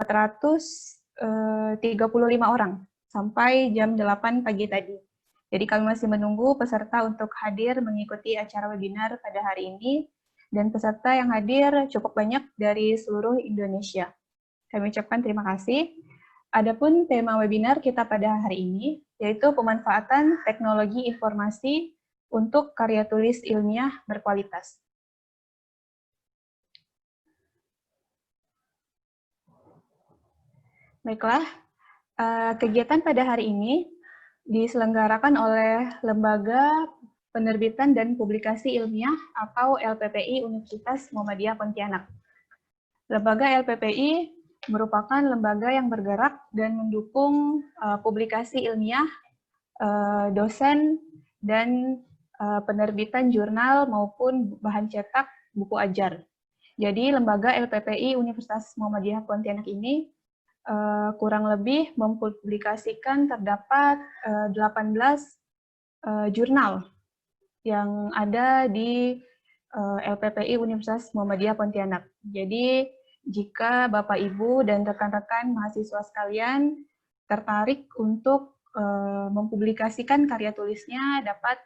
435 orang sampai jam 8 pagi tadi. Jadi kami masih menunggu peserta untuk hadir mengikuti acara webinar pada hari ini, dan peserta yang hadir cukup banyak dari seluruh Indonesia. Kami ucapkan terima kasih. Adapun tema webinar kita pada hari ini, yaitu pemanfaatan teknologi informasi untuk karya tulis ilmiah berkualitas. Baiklah, kegiatan pada hari ini diselenggarakan oleh Lembaga Penerbitan dan Publikasi Ilmiah atau LPPI Universitas Muhammadiyah Pontianak. Lembaga LPPI merupakan lembaga yang bergerak dan mendukung publikasi ilmiah, dosen, dan penerbitan jurnal maupun bahan cetak buku ajar. Jadi lembaga LPPI Universitas Muhammadiyah Pontianak ini kurang lebih mempublikasikan terdapat 18 jurnal yang ada di LPPI Universitas Muhammadiyah Pontianak. Jadi jika Bapak Ibu dan rekan-rekan mahasiswa sekalian tertarik untuk mempublikasikan karya tulisnya, dapat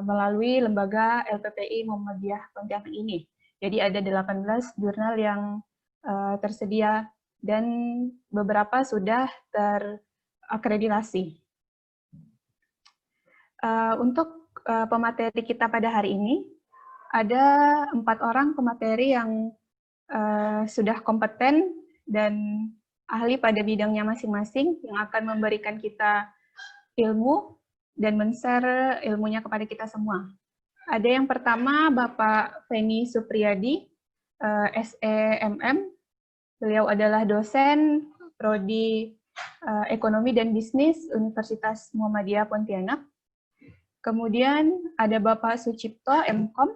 melalui lembaga LPPI Muhammadiyah Pontianak ini. Jadi ada 18 jurnal yang tersedia dan beberapa sudah terakreditasi. Untuk pemateri kita pada hari ini, ada 4 orang pemateri yang sudah kompeten dan ahli pada bidangnya masing-masing yang akan memberikan kita ilmu dan men-share ilmunya kepada kita semua. Ada yang pertama Bapak Feni Supriyadi, SEMM. Beliau adalah dosen Prodi Ekonomi dan Bisnis Universitas Muhammadiyah Pontianak. Kemudian ada Bapak Sucipto, MKom.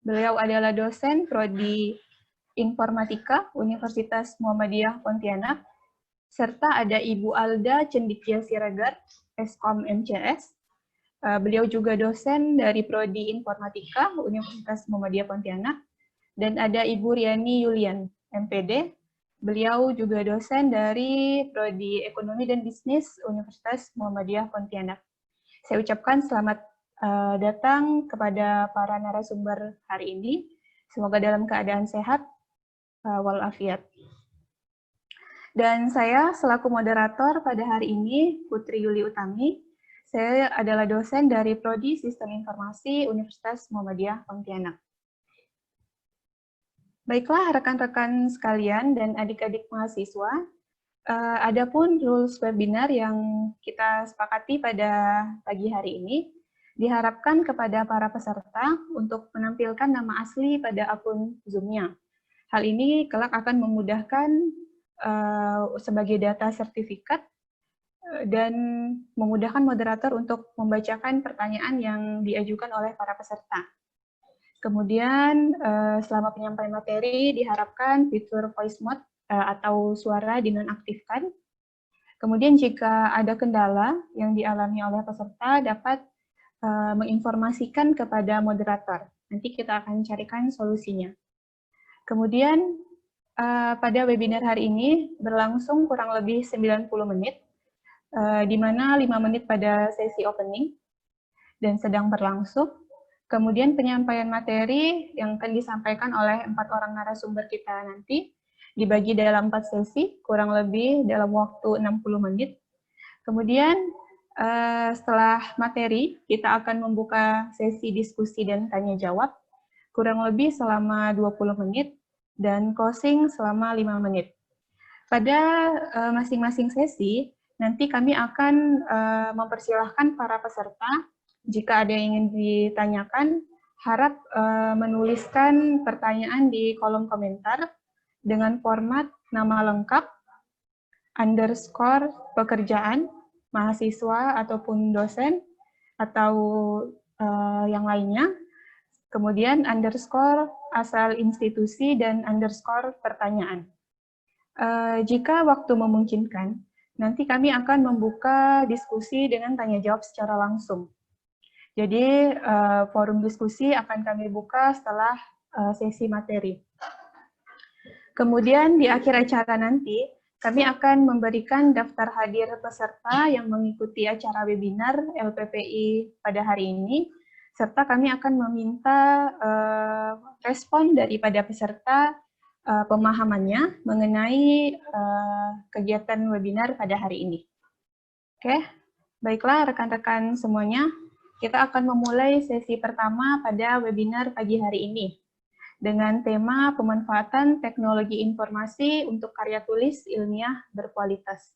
Beliau adalah dosen Prodi Informatika Universitas Muhammadiyah Pontianak. Serta ada Ibu Alda Cendikya Siregar, Eskom MCS. Beliau juga dosen dari Prodi Informatika Universitas Muhammadiyah Pontianak. Dan ada Ibu Riani Yulian, MPD. Beliau juga dosen dari Prodi Ekonomi dan Bisnis Universitas Muhammadiyah Pontianak. Saya ucapkan selamat datang kepada para narasumber hari ini. Semoga dalam keadaan sehat walafiat. Dan saya selaku moderator pada hari ini, Putri Yuli Utami. Saya adalah dosen dari Prodi Sistem Informasi Universitas Muhammadiyah Pontianak. Baiklah rekan-rekan sekalian dan adik-adik mahasiswa, adapun rules webinar yang kita sepakati pada pagi hari ini, diharapkan kepada para peserta untuk menampilkan nama asli pada akun Zoom-nya. Hal ini kelak akan memudahkan sebagai data sertifikat dan memudahkan moderator untuk membacakan pertanyaan yang diajukan oleh para peserta. Kemudian selama penyampaian materi diharapkan fitur voice mode atau suara dinonaktifkan. Kemudian jika ada kendala yang dialami oleh peserta dapat menginformasikan kepada moderator. Nanti kita akan carikan solusinya. Kemudian pada webinar hari ini berlangsung kurang lebih 90 menit, di mana 5 menit pada sesi opening dan sedang berlangsung. Kemudian penyampaian materi yang akan disampaikan oleh 4 orang narasumber kita nanti dibagi dalam 4 sesi, kurang lebih dalam waktu 60 menit. Kemudian setelah materi, kita akan membuka sesi diskusi dan tanya jawab, kurang lebih selama 20 menit, dan closing selama 5 menit. Pada masing-masing sesi, nanti kami akan mempersilahkan para peserta, jika ada yang ingin ditanyakan, harap menuliskan pertanyaan di kolom komentar dengan format nama lengkap, underscore pekerjaan, mahasiswa ataupun dosen, atau yang lainnya, kemudian underscore asal institusi, dan underscore pertanyaan. Jika waktu memungkinkan, nanti kami akan membuka diskusi dengan tanya jawab secara langsung. Jadi forum diskusi akan kami buka setelah sesi materi. Kemudian di akhir acara nanti, kami akan memberikan daftar hadir peserta yang mengikuti acara webinar LPPI pada hari ini, serta kami akan meminta respon daripada peserta pemahamannya mengenai kegiatan webinar pada hari ini. Oke, baiklah rekan-rekan semuanya, kita akan memulai sesi pertama pada webinar pagi hari ini dengan tema pemanfaatan teknologi informasi untuk karya tulis ilmiah berkualitas.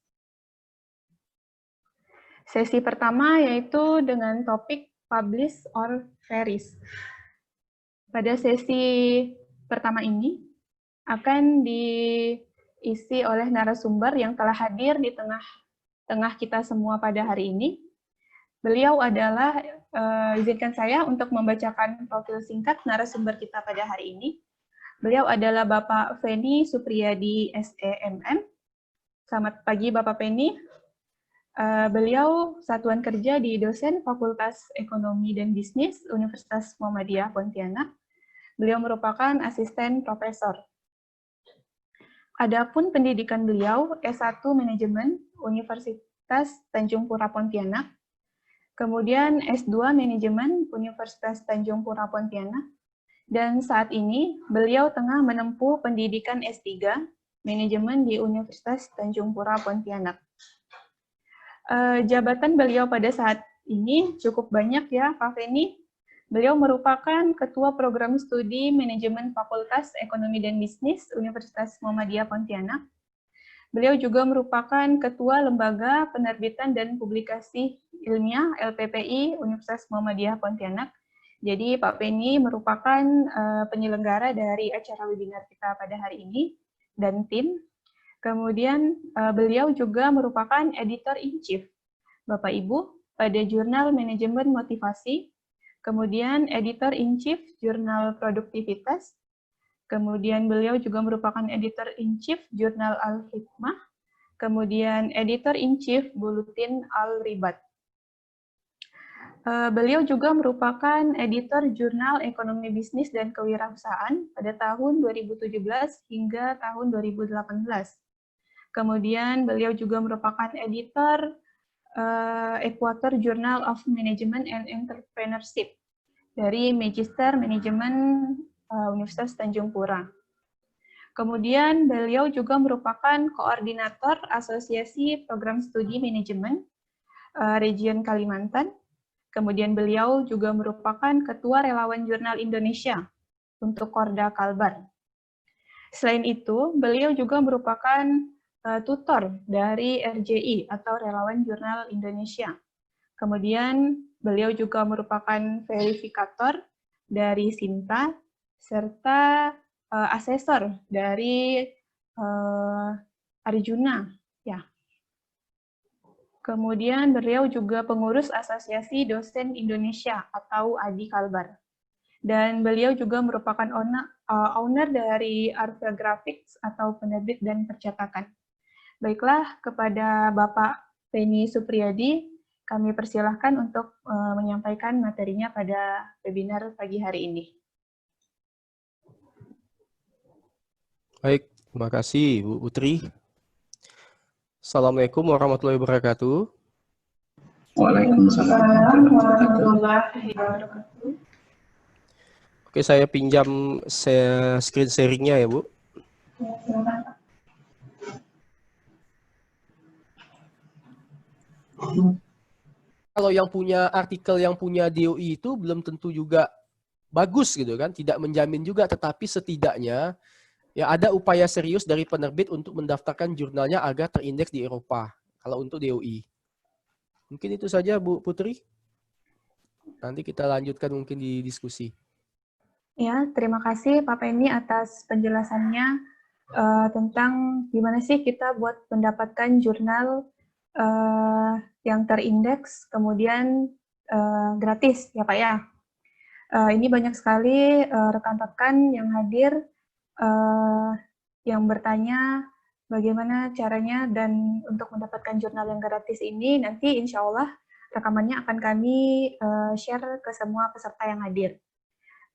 Sesi pertama yaitu dengan topik Publish or Perish. Pada sesi pertama ini akan diisi oleh narasumber yang telah hadir di tengah kita semua pada hari ini. Beliau adalah, izinkan saya untuk membacakan profil singkat narasumber kita pada hari ini. Beliau adalah Bapak Feni Supriyadi, SEMM. Selamat pagi Bapak Feni. Beliau satuan kerja di dosen Fakultas Ekonomi dan Bisnis Universitas Muhammadiyah Pontianak. Beliau merupakan asisten profesor. Adapun pendidikan beliau S1 Manajemen Universitas Tanjung Pura Pontianak. Kemudian S2 Manajemen Universitas Tanjung Pura Pontianak, dan saat ini beliau tengah menempuh pendidikan S3 Manajemen di Universitas Tanjung Pura Pontianak. Jabatan beliau pada saat ini cukup banyak ya, Pak Feni. Beliau merupakan Ketua Program Studi Manajemen Fakultas Ekonomi dan Bisnis Universitas Muhammadiyah Pontianak. Beliau juga merupakan Ketua Lembaga Penerbitan dan Publikasi Ilmiah LPPI Universitas Muhammadiyah Pontianak. Jadi Pak Feni merupakan penyelenggara dari acara webinar kita pada hari ini dan tim. Kemudian beliau juga merupakan Editor-in-Chief, Bapak Ibu, pada Jurnal Manajemen Motivasi, kemudian Editor-in-Chief Jurnal Produktivitas, kemudian beliau juga merupakan Editor-in-Chief Jurnal Al-Hikmah, kemudian Editor-in-Chief Buletin Al-Ribat. Beliau juga merupakan editor Jurnal Ekonomi Bisnis dan Kewirausahaan pada tahun 2017 hingga tahun 2018. Kemudian beliau juga merupakan editor Equator Journal of Management and Entrepreneurship dari Magister Manajemen Universitas Tanjung Pura. Kemudian beliau juga merupakan koordinator Asosiasi Program Studi Manajemen Region Kalimantan. Kemudian beliau juga merupakan Ketua Relawan Jurnal Indonesia untuk Korda Kalbar. Selain itu, beliau juga merupakan tutor dari RJI atau Relawan Jurnal Indonesia. Kemudian beliau juga merupakan verifikator dari Sinta, serta asesor dari Arjuna. Ya. Kemudian beliau juga pengurus Asosiasi Dosen Indonesia atau ADI Kalbar. Dan beliau juga merupakan owner dari Arvia Graphics atau penerbit dan percetakan. Baiklah, kepada Bapak Feni Supriyadi, kami persilahkan untuk menyampaikan materinya pada webinar pagi hari ini. Baik, terima kasih Bu Putri. Assalamualaikum warahmatullahi wabarakatuh. Waalaikumsalam warahmatullahi wabarakatuh. Oke, saya pinjam screen sharing-nya ya, Bu. Kalau yang punya artikel yang punya DOI itu belum tentu juga bagus gitu kan, tidak menjamin juga, tetapi setidaknya ya ada upaya serius dari penerbit untuk mendaftarkan jurnalnya agar terindeks di Eropa kalau untuk DOI. Mungkin itu saja Bu Putri. Nanti kita lanjutkan mungkin di diskusi. Ya, terima kasih Pak Feni atas penjelasannya tentang gimana sih kita buat mendapatkan jurnal yang terindeks, kemudian gratis ya Pak ya. Ini banyak sekali rekan-rekan yang hadir yang bertanya bagaimana caranya dan untuk mendapatkan jurnal yang gratis ini nanti insya Allah rekamannya akan kami share ke semua peserta yang hadir.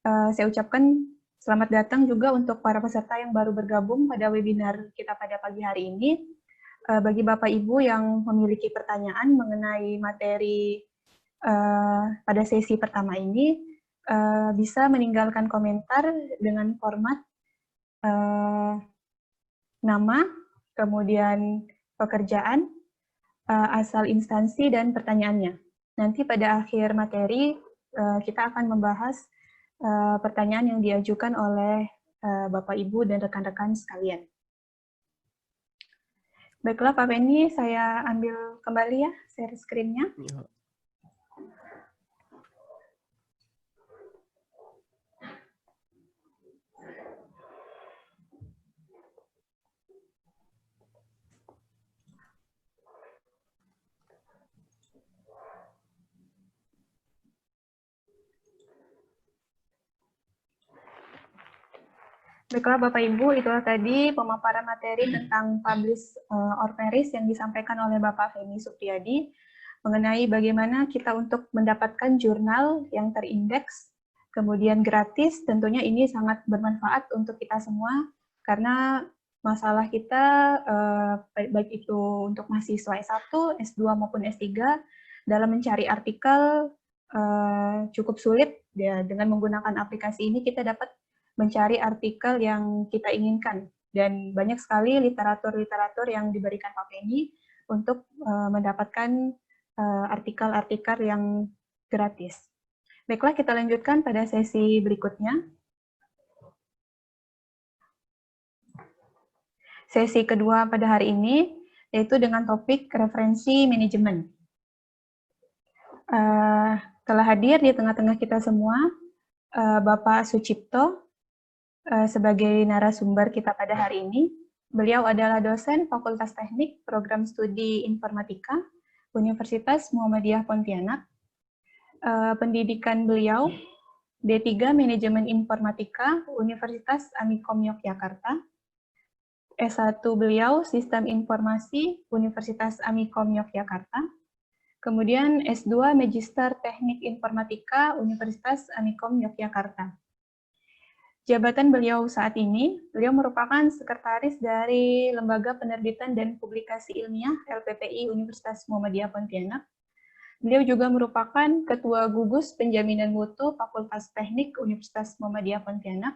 Saya ucapkan Selamat datang juga untuk para peserta yang baru bergabung pada webinar kita pada pagi hari ini. Bagi Bapak Ibu yang memiliki pertanyaan mengenai materi pada sesi pertama ini, bisa meninggalkan komentar dengan format nama, kemudian pekerjaan, asal instansi, dan pertanyaannya. Nanti pada akhir materi, kita akan membahas pertanyaan yang diajukan oleh Bapak, Ibu, dan rekan-rekan sekalian. Baiklah Pak Penny, saya ambil kembali ya share screen-nya. Ya. Baiklah Bapak Ibu, itulah tadi pemaparan materi tentang publish or perish yang disampaikan oleh Bapak Feni Supriyadi mengenai bagaimana kita untuk mendapatkan jurnal yang terindeks, kemudian gratis. Tentunya ini sangat bermanfaat untuk kita semua karena masalah kita baik itu untuk mahasiswa S1, S2 maupun S3 dalam mencari artikel cukup sulit ya. Dengan menggunakan aplikasi ini kita dapat mencari artikel yang kita inginkan, dan banyak sekali literatur-literatur yang diberikan Pak Penny untuk mendapatkan artikel-artikel yang gratis. Baiklah, kita lanjutkan pada sesi berikutnya. Sesi kedua pada hari ini, yaitu dengan topik referensi manajemen. Telah hadir di tengah-tengah kita semua, Bapak Sucipto, sebagai narasumber kita pada hari ini. Beliau adalah dosen Fakultas Teknik Program Studi Informatika Universitas Muhammadiyah Pontianak. Pendidikan beliau D3 Manajemen Informatika Universitas Amikom Yogyakarta. S1 beliau Sistem Informasi Universitas Amikom Yogyakarta. Kemudian S2 Magister Teknik Informatika Universitas Amikom Yogyakarta. Jabatan beliau saat ini, beliau merupakan sekretaris dari Lembaga Penerbitan dan Publikasi Ilmiah LPPI Universitas Muhammadiyah Pontianak. Beliau juga merupakan Ketua Gugus Penjaminan Mutu Fakultas Teknik Universitas Muhammadiyah Pontianak.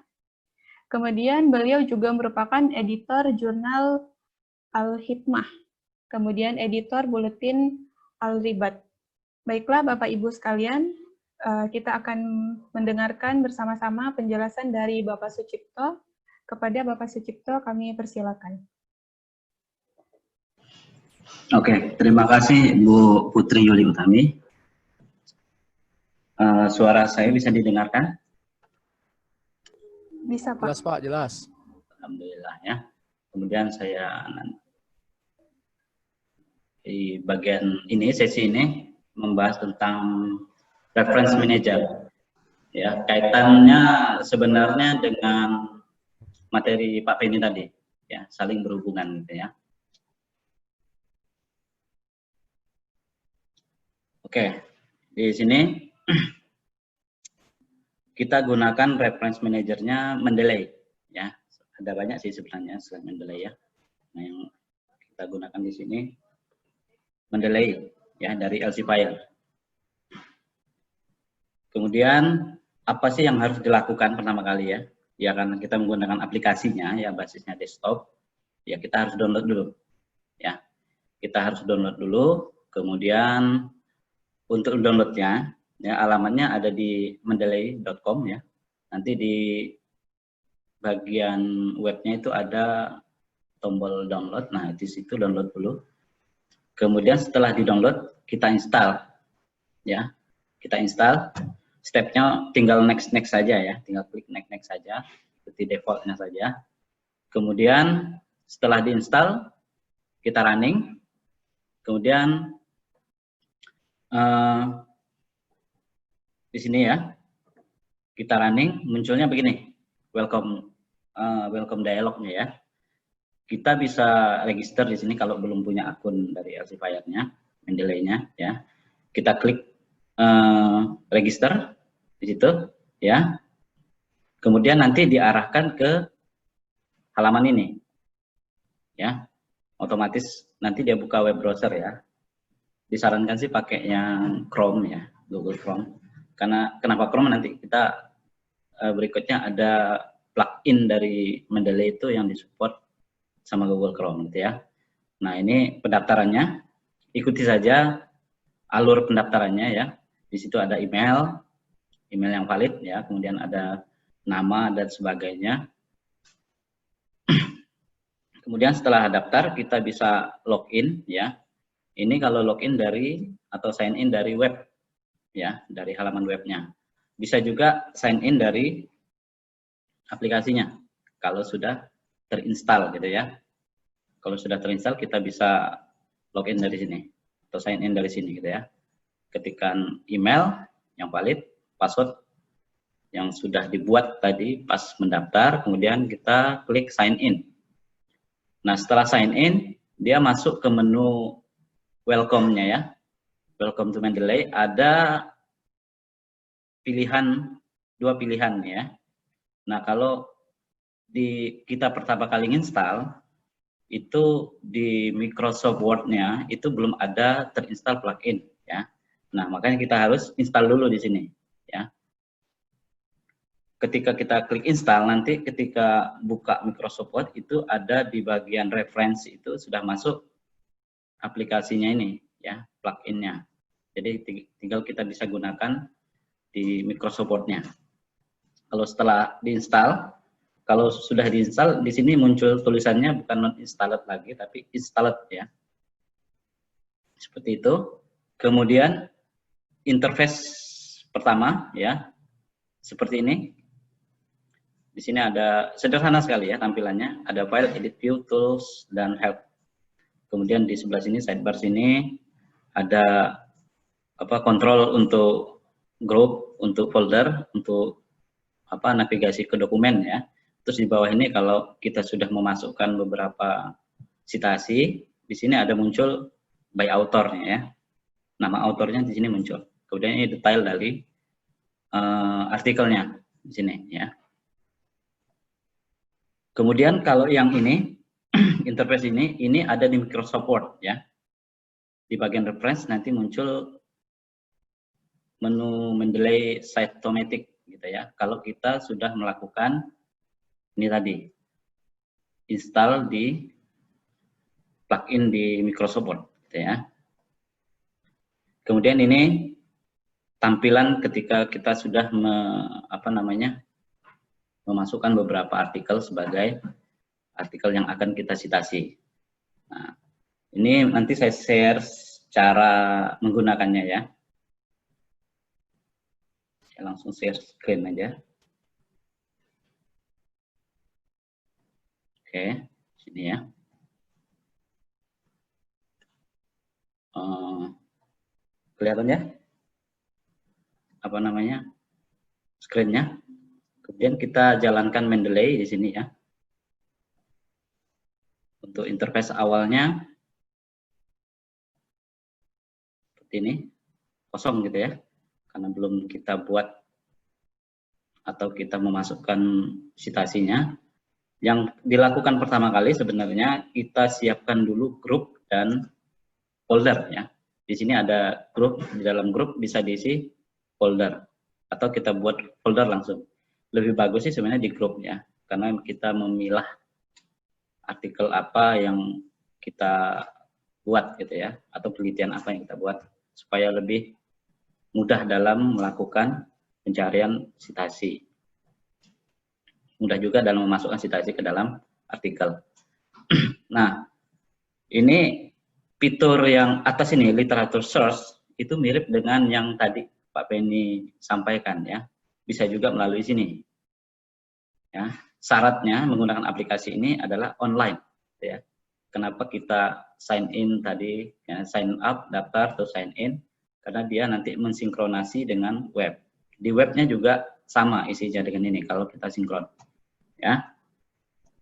Kemudian beliau juga merupakan editor jurnal Al-Hikmah, kemudian editor buletin Al-Ribat. Baiklah Bapak Ibu sekalian, kita akan mendengarkan bersama-sama penjelasan dari Bapak Sucipto. Kepada Bapak Sucipto, kami persilakan. Oke, terima kasih Bu Putri Yuli Utami. Suara saya bisa didengarkan? Bisa Pak. Jelas Pak, jelas. Alhamdulillah ya. Kemudian saya di bagian ini, sesi ini, membahas tentang reference manager. Ya, kaitannya sebenarnya dengan materi Pak Penny tadi, ya, saling berhubungan gitu ya. Oke, di sini kita gunakan reference manajernya Mendeley, ya. Ada banyak sih sebenarnya selain Mendeley ya. Nah, yang kita gunakan di sini Mendeley, ya, dari Elsevier. Kemudian apa sih yang harus dilakukan pertama kali ya? Ya karena kita menggunakan aplikasinya ya basisnya desktop, ya kita harus download dulu. Ya, kita harus download dulu. Kemudian untuk downloadnya, ya alamatnya ada di mendeley.com ya. Nanti di bagian webnya itu ada tombol download. Nah di situ download dulu. Kemudian setelah di download kita install, ya kita install. Stepnya tinggal next saja ya, tinggal klik next saja, seperti defaultnya saja. Kemudian setelah diinstal kita running, kemudian di sini ya kita running, munculnya begini, welcome dialognya ya. Kita bisa register di sini kalau belum punya akun dari Elsevier-nya, Mendeley-nya ya. Kita klik register di situ ya. Kemudian nanti diarahkan ke halaman ini. Ya. Otomatis nanti dia buka web browser ya. Disarankan sih pakai yang Chrome ya, Google Chrome. Karena kenapa Chrome, nanti kita berikutnya ada plugin dari Mendeley itu yang disupport sama Google Chrome gitu ya. Nah, ini pendaftarannya, ikuti saja alur pendaftarannya ya. Di situ ada email yang valid ya, kemudian ada nama dan sebagainya. Kemudian setelah daftar kita bisa login ya. Ini kalau login dari atau sign in dari web ya, dari halaman webnya. Bisa juga sign in dari aplikasinya kalau sudah terinstall gitu ya. Kalau sudah terinstall kita bisa login dari sini atau sign in dari sini gitu ya. Ketikkan email yang valid, password yang sudah dibuat tadi pas mendaftar, kemudian kita klik sign in. Nah, setelah sign in, dia masuk ke menu welcome-nya ya. Welcome to Mendeley, ada pilihan, 2 pilihan ya. Nah, kalau kita pertama kali install, itu di Microsoft Word-nya itu belum ada terinstall plugin ya. Nah, makanya kita harus install dulu di sini ya. Ketika kita klik install, nanti ketika buka Microsoft Word itu ada di bagian referensi itu sudah masuk aplikasinya ini ya, plugin-nya. Jadi tinggal kita bisa gunakan di Microsoft Word-nya. Kalau setelah diinstal, kalau sudah diinstal, di sini muncul tulisannya bukan not installed lagi, tapi installed ya. Seperti itu. Kemudian interface pertama ya, seperti ini. Di sini ada sederhana sekali ya tampilannya, ada file, edit view, tools, dan help. Kemudian di sebelah sini sidebar sini ada kontrol untuk group, untuk folder, untuk navigasi ke dokumen ya. Terus di bawah ini kalau kita sudah memasukkan beberapa citasi, di sini ada muncul by author-nya ya. Nama autornya di sini muncul. Kemudian ini detail dari artikelnya di sini ya. Kemudian kalau yang ini, interface ini ada di Microsoft Word ya. Di bagian reference nanti muncul menu Mendeley Site-O-Matic gitu ya. Kalau kita sudah melakukan ini tadi, install di plugin di Microsoft Word gitu ya. Kemudian ini tampilan ketika kita sudah memasukkan beberapa artikel sebagai artikel yang akan kita citasi. Nah, ini nanti saya share cara menggunakannya ya. Saya langsung share screen aja. Oke, sini ya. Kelihatan ya? Screen-nya. Kemudian kita jalankan Mendeley di sini ya. Untuk interface awalnya seperti ini, kosong gitu ya, karena belum kita buat atau kita memasukkan citasinya. Yang dilakukan pertama kali sebenarnya kita siapkan dulu grup dan folder ya. Di sini ada grup, di dalam grup bisa diisi folder atau kita buat folder langsung. Lebih bagus sih sebenarnya di grup ya, karena kita memilah artikel apa yang kita buat gitu ya, atau penelitian apa yang kita buat supaya lebih mudah dalam melakukan pencarian citasi. Mudah juga dalam memasukkan citasi ke dalam artikel. Nah, ini fitur yang atas ini, literature source, itu mirip dengan yang tadi Pak Penny sampaikan ya. Bisa juga melalui sini. Ya, syaratnya menggunakan aplikasi ini adalah online ya. Kenapa kita sign in tadi ya, sign up, daftar atau sign in, karena dia nanti mensinkronasi dengan web. Di webnya juga sama isinya dengan ini kalau kita sinkron ya.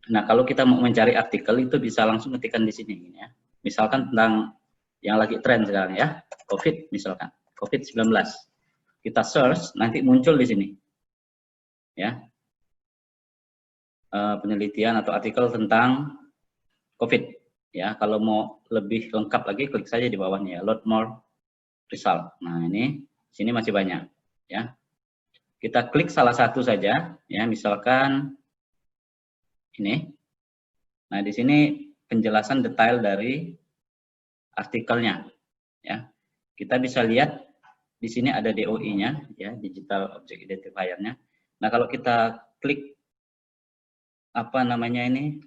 Nah, kalau kita mau mencari artikel itu bisa langsung ketikkan di sini ya. Misalkan tentang yang lagi tren sekarang ya, COVID misalkan, COVID-19. Kita search, nanti muncul di sini. Ya. penelitian atau artikel tentang COVID. Ya, kalau mau lebih lengkap lagi, klik saja di bawahnya ya, load more result. Nah, ini sini masih banyak ya. Kita klik salah satu saja ya, misalkan ini. Nah, di sini penjelasan detail dari artikelnya ya. Kita bisa lihat di sini ada DOI-nya ya, Digital Object Identifier-nya. Nah, kalau kita klik apa namanya ini,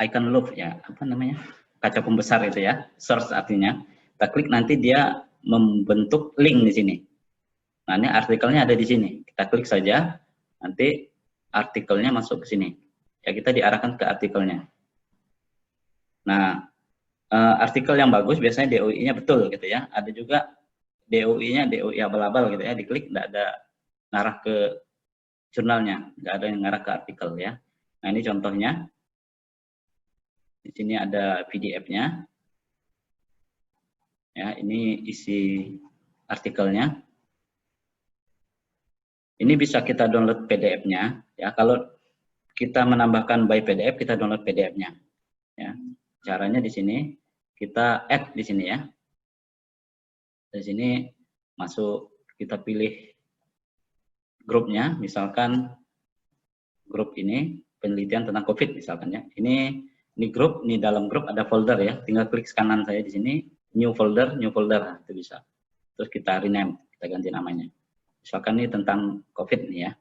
icon loop ya, apa namanya, kaca pembesar itu ya, search artinya. Kita klik nanti dia membentuk link di sini. Nah, ini artikelnya ada di sini. Kita klik saja, nanti artikelnya masuk ke sini. Ya, kita diarahkan ke artikelnya. Nah, artikel yang bagus biasanya DOI-nya betul gitu ya. Ada juga DOI-nya DOI abal-abal gitu ya. Diklik nggak ada ngarah ke jurnalnya, nggak ada yang ngarah ke artikel ya. Nah, ini contohnya. Di sini ada PDF-nya. Ya, ini isi artikelnya. Ini bisa kita download PDF-nya. Ya, kalau kita menambahkan by PDF, kita download PDF-nya. Ya, caranya di sini kita add di sini ya. Di sini masuk, kita pilih grupnya, misalkan grup ini penelitian tentang COVID misalkan ya. Ini grup, ini dalam grup ada folder ya. Tinggal klik kanan saya di sini, new folder, nah, itu bisa. Terus kita rename, kita ganti namanya. Misalkan ini tentang COVID nih ya.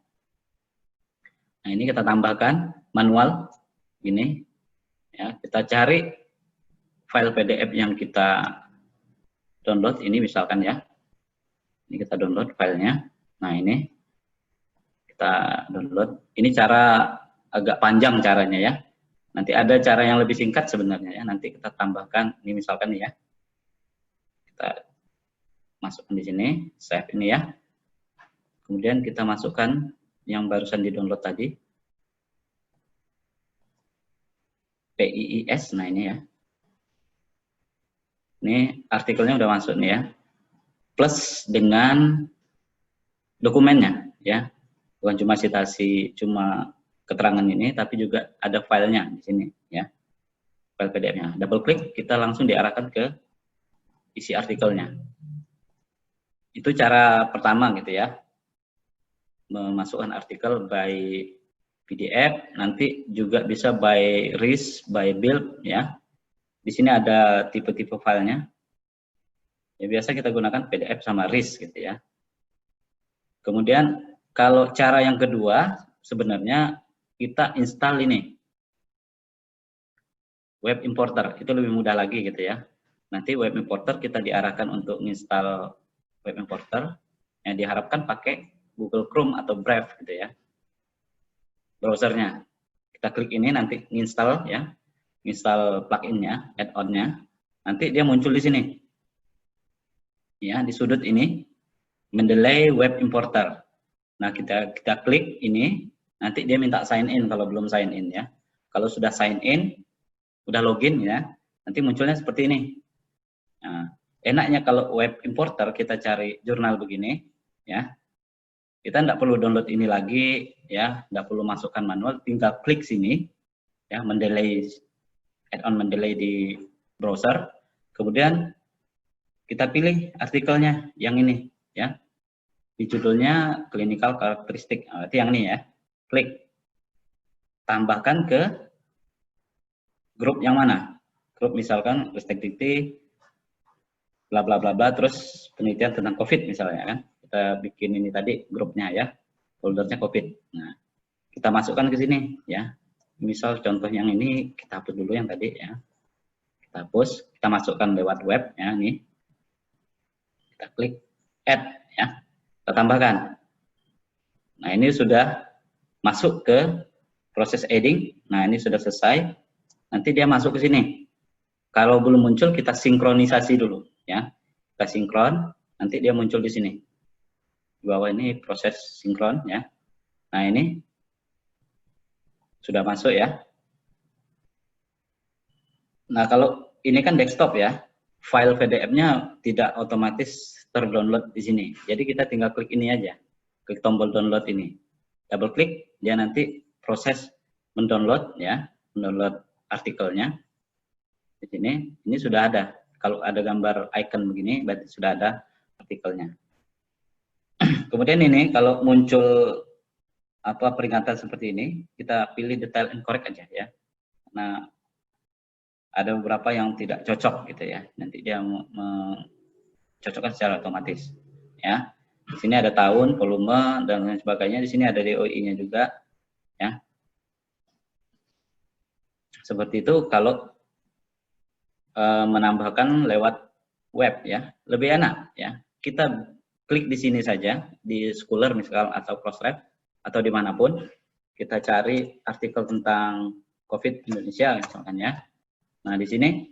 Nah, ini kita tambahkan manual ini ya. Kita cari file PDF yang kita download ini misalkan ya. Ini kita download filenya. Nah, ini kita download. Ini cara agak panjang caranya ya. Nanti ada cara yang lebih singkat sebenarnya ya. Nanti kita tambahkan ini misalkan ya. Kita masukkan di sini, save ini ya. Kemudian kita masukkan yang barusan di-download tadi. PIIS, nah ini ya. Ini artikelnya udah masuk nih ya. Plus dengan dokumennya ya. Bukan cuma citasi, cuma keterangan ini, tapi juga ada filenya di sini ya. File PDF-nya. Double klik, kita langsung diarahkan ke isi artikelnya. Itu cara pertama gitu ya. Memasukkan artikel by PDF, nanti juga bisa by RIS, by build ya. Di sini ada tipe-tipe filenya. Ya, biasa kita gunakan PDF sama RIS gitu ya. Kemudian kalau cara yang kedua sebenarnya kita install ini web importer, itu lebih mudah lagi gitu ya. Nanti web importer kita diarahkan untuk install web importer yang diharapkan pakai Google Chrome atau Brave gitu ya. Browsernya. Kita klik ini nanti install ya. Install plugin-nya, add-on-nya. Nanti dia muncul di sini. Ya, di sudut ini Mendeley web importer. Nah, kita klik ini, nanti dia minta sign in kalau belum sign in ya. Kalau sudah sign in, udah login ya, nanti munculnya seperti ini. Nah, enaknya kalau web importer kita cari jurnal begini ya. Kita tidak perlu download ini lagi ya, tidak perlu masukkan manual, tinggal klik sini ya, Mendeley add-on Mendeley di browser. Kemudian kita pilih artikelnya yang ini ya. Di judulnya clinical characteristic. Nah, itu yang ini ya. Klik. Tambahkan ke grup yang mana? Grup misalkan restrictivity bla bla bla bla, terus penelitian tentang COVID misalnya kan. Kita bikin ini tadi grupnya ya, foldernya COVID. Nah, kita masukkan ke sini ya. Misal contoh yang ini kita hapus dulu yang tadi ya. Kita hapus, kita masukkan lewat web ya ini. Kita klik add ya. Kita tambahkan. Nah, ini sudah masuk ke proses adding. Nah, ini sudah selesai. Nanti dia masuk ke sini. Kalau belum muncul kita sinkronisasi dulu ya. Kita sinkron, nanti dia muncul di sini. Di bawah ini proses sinkron ya. Nah, ini sudah masuk ya. Nah, kalau ini kan desktop ya. File PDF-nya tidak otomatis terdownload di sini. Jadi kita tinggal klik ini aja. Klik tombol download ini. double klik, dia nanti proses mendownload ya, mendownload artikelnya. Di sini, ini sudah ada. Kalau ada gambar icon begini, berarti sudah ada artikelnya. Kemudian ini kalau muncul peringatan seperti ini, kita pilih detail and correct aja ya. Nah, ada beberapa yang tidak cocok gitu ya. Nanti dia mencocokkan secara otomatis ya. Di sini ada tahun, volume dan lain sebagainya. Di sini ada DOI-nya juga ya. Seperti itu kalau menambahkan lewat web ya, lebih enak ya. Kita klik di sini saja di Scholar misalkan atau Crossref atau dimanapun, kita cari artikel tentang COVID Indonesia misalkan ya. Nah di sini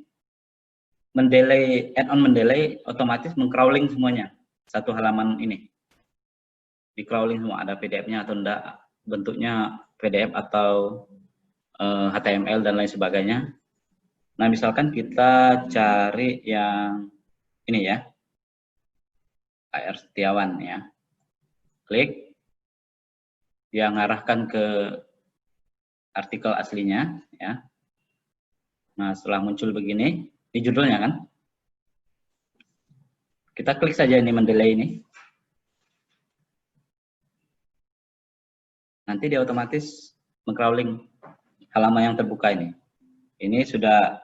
mendelay, add-on mendelay otomatis mengcrawling semuanya satu halaman ini, di crawling semua, ada PDF-nya atau enggak, bentuknya PDF atau HTML dan lain sebagainya. Nah misalkan kita cari yang ini ya, HR Setiawan ya, klik, dia ngarahkan ke artikel aslinya ya. Nah setelah muncul begini, ini judulnya kan, kita klik saja ini mendelay ini, nanti dia otomatis mengcrawling halaman yang terbuka ini. Ini sudah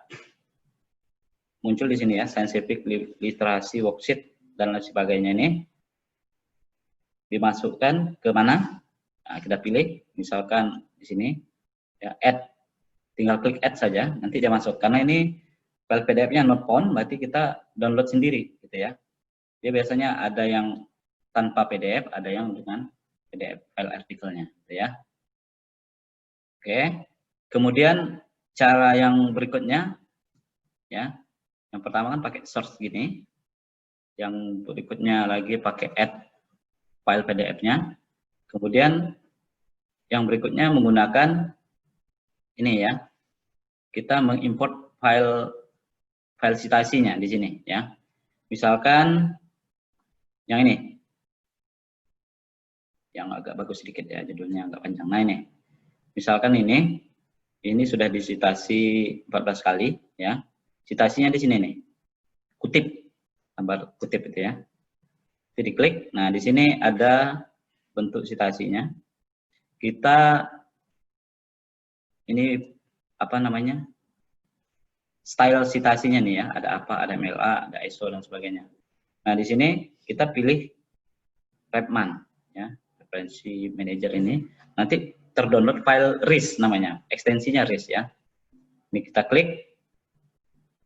muncul di sini ya, scientific literasi worksheet dan lain sebagainya. Ini dimasukkan ke mana? Nah, kita pilih, misalkan di sini ya, add, tinggal klik add saja, nanti dia masuk. Karena ini file PDF-nya not found, berarti kita download sendiri, gitu ya. Dia biasanya ada yang tanpa PDF, ada yang dengan PDF file artikelnya, gitu ya. Oke, kemudian cara yang berikutnya, ya, yang pertama kan pakai source gini, yang berikutnya lagi pakai add file PDF-nya, kemudian yang berikutnya menggunakan ini ya, kita mengimport file citasinya di sini ya, misalkan yang ini, yang agak bagus sedikit ya, judulnya agak panjang. Nah ini, misalkan ini sudah disitasi 14 kali ya. Citasinya di sini nih. Kutip, gambar kutip itu ya. Jadi diklik. Nah, di sini ada bentuk citasinya. Kita ini apa namanya? Style citasinya nih ya, ada apa? Ada MLA, ada ISO dan sebagainya. Nah, di sini kita pilih Repman ya, referensi manager ini. Nanti terdownload file RIS namanya, ekstensinya RIS ya. Ini kita klik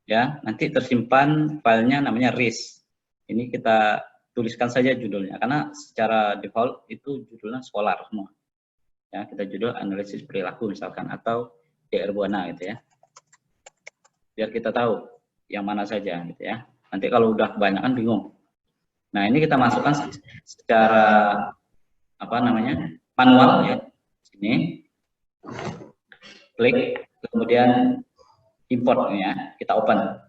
ya, nanti tersimpan filenya namanya RIS. Ini kita tuliskan saja judulnya, karena secara default itu judulnya Scholar semua. Ya, kita judul analisis perilaku misalkan, atau DR Buana gitu ya. Biar kita tahu yang mana saja gitu ya. Nanti kalau udah kebanyakan bingung. Nah, ini kita masukkan secara apa namanya? Manual ya. Sini, klik, kemudian import ya, kita open,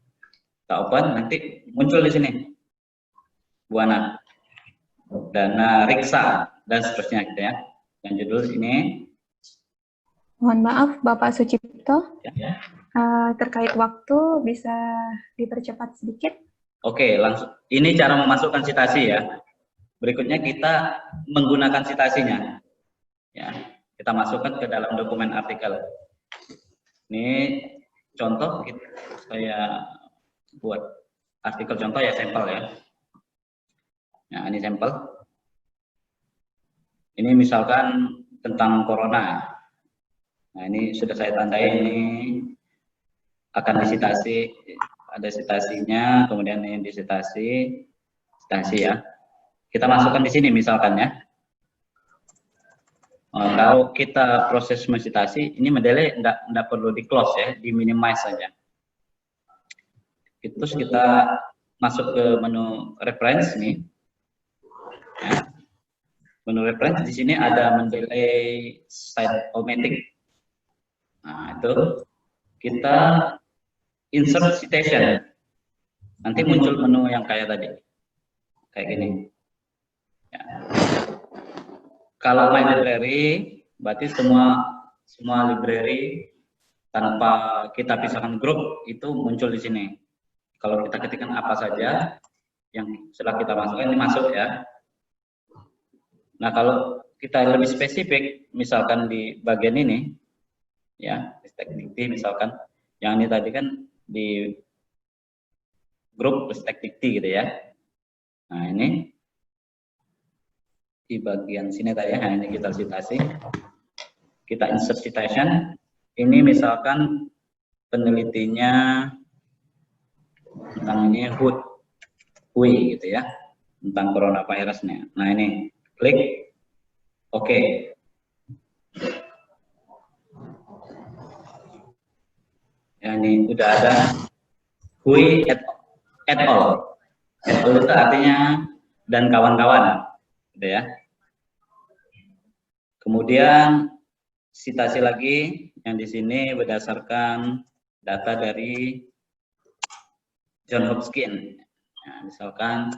nanti muncul di sini Buana, Dana Riksa dan seterusnya gitu ya. Yang judul ini. Mohon maaf Bapak Sucipto, ya. Terkait waktu bisa dipercepat sedikit? Oke, langsung. Ini cara memasukkan citasi ya. Berikutnya kita menggunakan citasinya. Ya. Kita masukkan ke dalam dokumen artikel. Ini contoh, saya buat artikel contoh ya, sampel ya. Nah, ini sampel. Ini misalkan tentang corona. Nah, ini sudah saya tandai, ini akan disitasi, ada citasinya, kemudian ini disitasi, ya. Kita masukkan di sini misalkan ya. Kalau kita proses mensitasi, ini mendelay enggak perlu di close ya, di minimize saja. Terus kita masuk ke menu reference nih. Ya. Menu reference di sini ada mendelay site automatic. Nah, itu kita insert citation. Nanti muncul menu yang kayak tadi. Kayak gini. Ya. Kalau my library, berarti semua library tanpa kita pisahkan grup itu muncul di sini. Kalau kita ketikkan apa saja yang setelah kita masukkan, ini masuk ya. Nah, kalau kita lebih spesifik, misalkan di bagian ini, ya, Ristekdikti misalkan, yang ini tadi kan di grup Ristekdikti gitu ya. Nah, ini di bagian sini tadi ya, ini kita citasi, kita insert citation. Ini misalkan penelitinya tentang ini WHO gitu ya, tentang coronavirusnya. Nah, ini klik OK. Ya, ini udah ada WHO et al. Et al itu artinya dan kawan-kawan, gitu ya. Kemudian citasi lagi yang di sini berdasarkan data dari John Hopkins. Nah, misalkan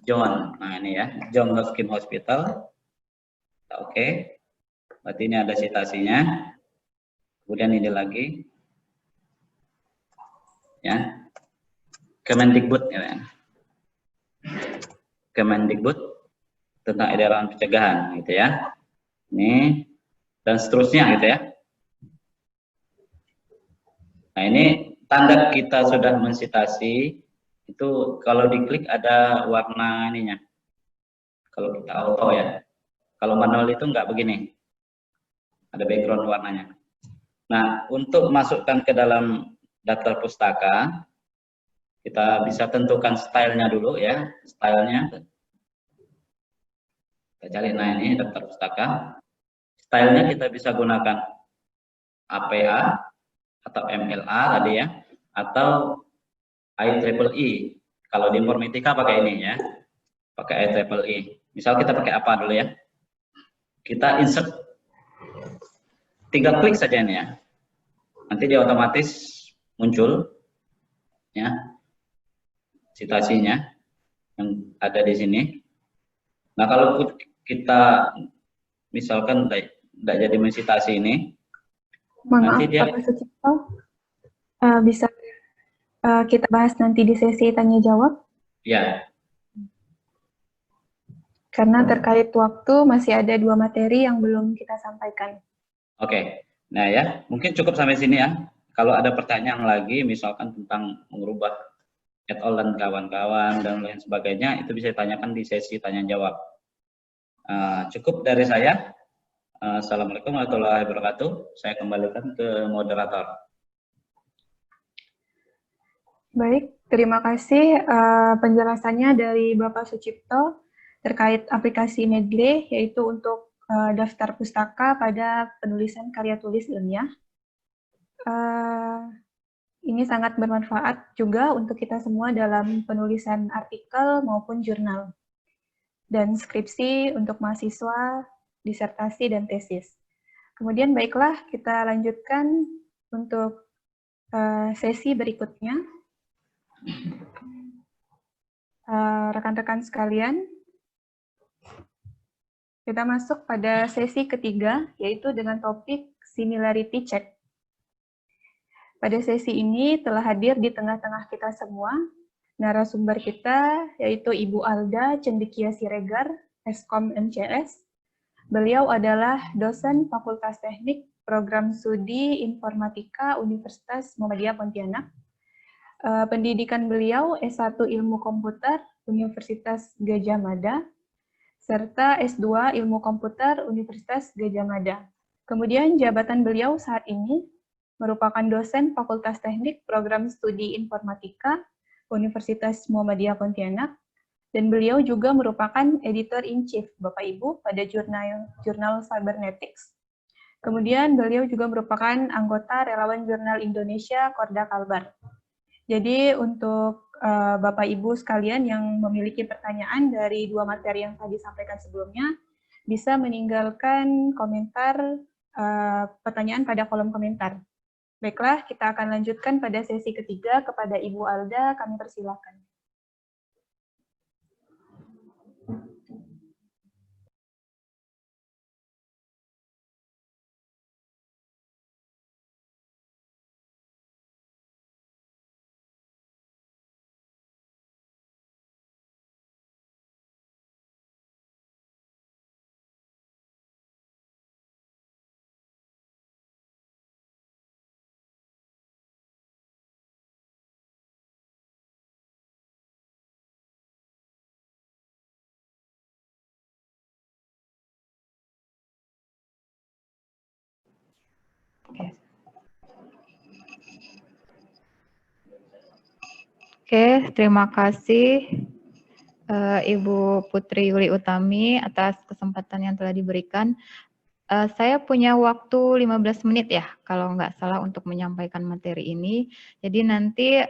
John, nah ini ya, John Hopkins Hospital. Oke, berarti ini ada citasinya. Kemudian ini lagi, ya, Kemendikbud, ya. Kemendikbud tentang edaran pencegahan, gitu ya. Ini dan seterusnya, gitu ya. Nah, ini tanda kita sudah mensitasi itu kalau diklik ada warna ininya. Kalau kita auto ya. Kalau manual itu enggak begini. Ada background warnanya. Nah, untuk masukkan ke dalam daftar pustaka, kita bisa tentukan stylenya dulu ya. Stylenya. Kita cari, nah ini daftar pustaka. Stylenya kita bisa gunakan APA atau MLA tadi ya. Atau IEEE. Kalau di informatika pakai ini ya. Pakai IEEE. Misal kita pakai apa dulu ya? Kita insert, tinggal klik saja ini ya. Nanti dia otomatis muncul ya citasinya yang ada di sini. Nah, kalau kita misalkan tidak jadi mensitasi ini, Maaf, nanti dia Bapak Sucipto, bisa kita bahas nanti di sesi tanya jawab? ya. Karena terkait waktu masih ada 2 materi yang belum kita sampaikan. Oke. Nah ya, mungkin cukup sampai sini ya. Kalau ada pertanyaan lagi, misalkan tentang mengubah et al dan kawan-kawan dan lain sebagainya, itu bisa ditanyakan di sesi tanya jawab. Cukup dari saya. Assalamualaikum warahmatullahi wabarakatuh. Saya kembalikan ke moderator. Baik, terima kasih penjelasannya dari Bapak Sucipto terkait aplikasi Medley, yaitu untuk daftar pustaka pada penulisan karya tulis ilmiah. Ini sangat bermanfaat juga untuk kita semua dalam penulisan artikel maupun jurnal, dan skripsi untuk mahasiswa, disertasi, dan tesis. Kemudian baiklah, kita lanjutkan untuk sesi berikutnya. Rekan-rekan sekalian, kita masuk pada sesi ketiga, yaitu dengan topik similarity check. Pada sesi ini telah hadir di tengah-tengah kita semua narasumber kita, yaitu Ibu Alda Cendekia Siregar, Eskom MCS. Beliau adalah dosen Fakultas Teknik Program Studi Informatika Universitas Muhammadiyah Pontianak. Pendidikan beliau S1 Ilmu Komputer Universitas Gadjah Mada, serta S2 Ilmu Komputer Universitas Gadjah Mada. Kemudian jabatan beliau saat ini merupakan dosen Fakultas Teknik Program Studi Informatika Universitas Muhammadiyah Pontianak, dan beliau juga merupakan Editor-in-Chief Bapak Ibu pada jurnal Cybernetics. Kemudian beliau juga merupakan anggota Relawan Jurnal Indonesia Korda Kalbar. Jadi untuk Bapak Ibu sekalian yang memiliki pertanyaan dari 2 materi yang tadi disampaikan sebelumnya, bisa meninggalkan komentar pertanyaan pada kolom komentar. Baiklah, kita akan lanjutkan pada sesi ketiga. Kepada Ibu Alda, kami persilakan. Oke, terima kasih Ibu Putri Yuli Utami atas kesempatan yang telah diberikan. Saya punya waktu 15 menit ya, kalau nggak salah untuk menyampaikan materi ini. Jadi nanti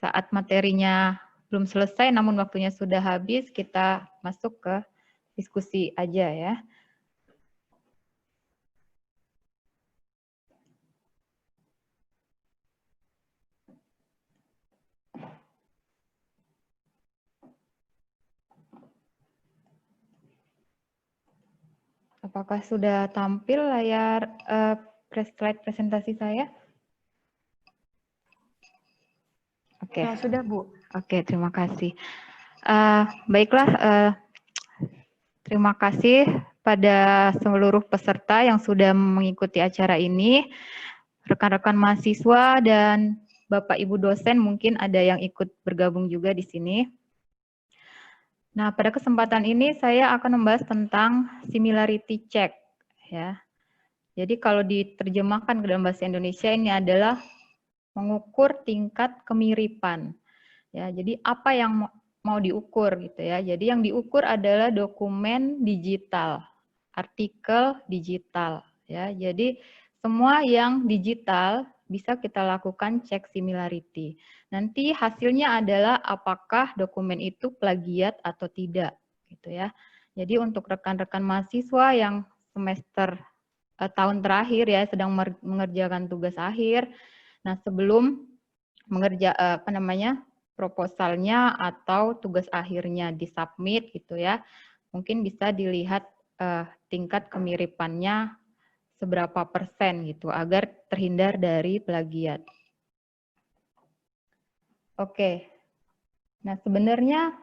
saat materinya belum selesai, namun waktunya sudah habis, kita masuk ke diskusi aja ya. Apakah sudah tampil layar slide presentasi saya? Oke. Ya, sudah, Bu. Oke, terima kasih. Baiklah, terima kasih pada seluruh peserta yang sudah mengikuti acara ini. Rekan-rekan mahasiswa dan Bapak Ibu dosen mungkin ada yang ikut bergabung juga di sini. Nah, pada kesempatan ini saya akan membahas tentang similarity check ya. Jadi kalau diterjemahkan ke dalam bahasa Indonesia ini adalah mengukur tingkat kemiripan. Ya, jadi apa yang mau diukur gitu ya. Jadi yang diukur adalah dokumen digital, artikel digital ya. Jadi semua yang digital bisa kita lakukan cek similarity. Nanti hasilnya adalah apakah dokumen itu plagiat atau tidak gitu ya. Jadi untuk rekan-rekan mahasiswa yang semester tahun terakhir ya sedang mengerjakan tugas akhir. Nah, sebelum proposalnya atau tugas akhirnya disubmit gitu ya, mungkin bisa dilihat tingkat kemiripannya seberapa persen gitu agar terhindar dari plagiat. Oke. Nah, sebenarnya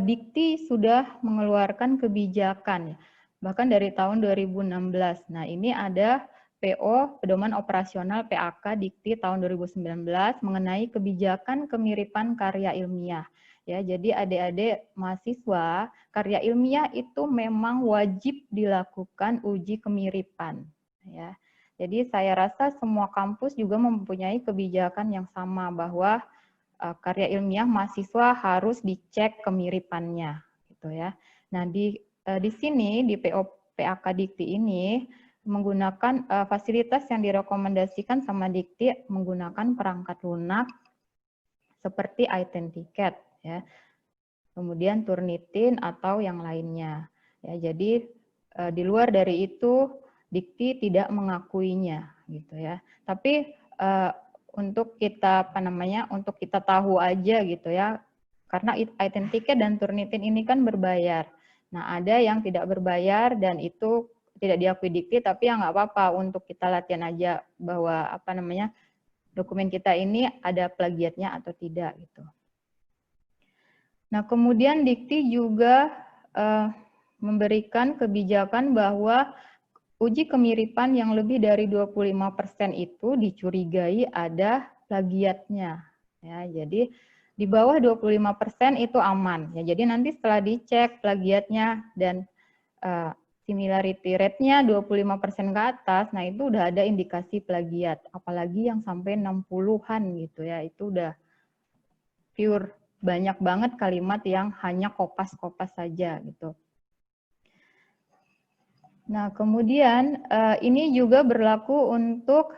Dikti sudah mengeluarkan kebijakan ya, bahkan dari tahun 2016. Nah, ini ada PO, Pedoman Operasional PAK Dikti tahun 2019 mengenai kebijakan kemiripan karya ilmiah. Ya, jadi adik-adik mahasiswa, karya ilmiah itu memang wajib dilakukan uji kemiripan. Ya, jadi saya rasa semua kampus juga mempunyai kebijakan yang sama bahwa karya ilmiah mahasiswa harus dicek kemiripannya, gitu ya. Nah di sini di PAK Dikti ini menggunakan fasilitas yang direkomendasikan sama Dikti menggunakan perangkat lunak seperti iTenticket ya, kemudian Turnitin atau yang lainnya. Ya, jadi di luar dari itu Dikti tidak mengakuinya, gitu ya. Tapi untuk kita untuk kita tahu aja gitu ya, karena iTenticket dan Turnitin ini kan berbayar. Nah, ada yang tidak berbayar dan itu tidak diakui Dikti, tapi ya nggak apa-apa untuk kita latihan aja bahwa dokumen kita ini ada plagiatnya atau tidak gitu. Nah, kemudian Dikti juga memberikan kebijakan bahwa uji kemiripan yang lebih dari 25% itu dicurigai ada plagiatnya. Ya, jadi di bawah 25% itu aman. Ya, jadi nanti setelah dicek plagiatnya dan similarity rate-nya 25% ke atas, nah itu udah ada indikasi plagiat. Apalagi yang sampai 60-an gitu ya, itu udah pure banyak banget kalimat yang hanya kopas-kopas saja gitu. Nah, kemudian ini juga berlaku untuk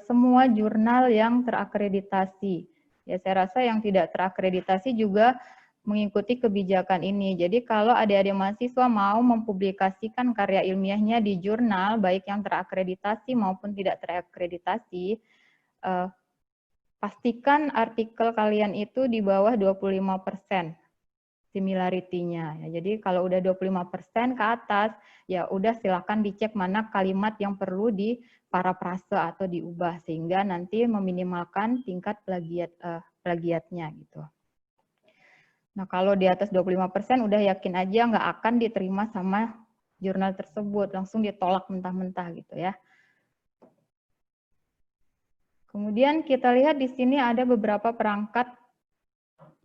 semua jurnal yang terakreditasi. Ya, saya rasa yang tidak terakreditasi juga mengikuti kebijakan ini. Jadi kalau adik-adik mahasiswa mau mempublikasikan karya ilmiahnya di jurnal, baik yang terakreditasi maupun tidak terakreditasi, pastikan artikel kalian itu di bawah 25%. Similarity-nya. Ya, jadi kalau udah 25% ke atas, ya udah silakan dicek mana kalimat yang perlu diparafrase atau diubah sehingga nanti meminimalkan tingkat plagiatnya gitu. Nah, kalau di atas 25% udah yakin aja nggak akan diterima sama jurnal tersebut, langsung ditolak mentah-mentah gitu ya. Kemudian kita lihat di sini ada beberapa perangkat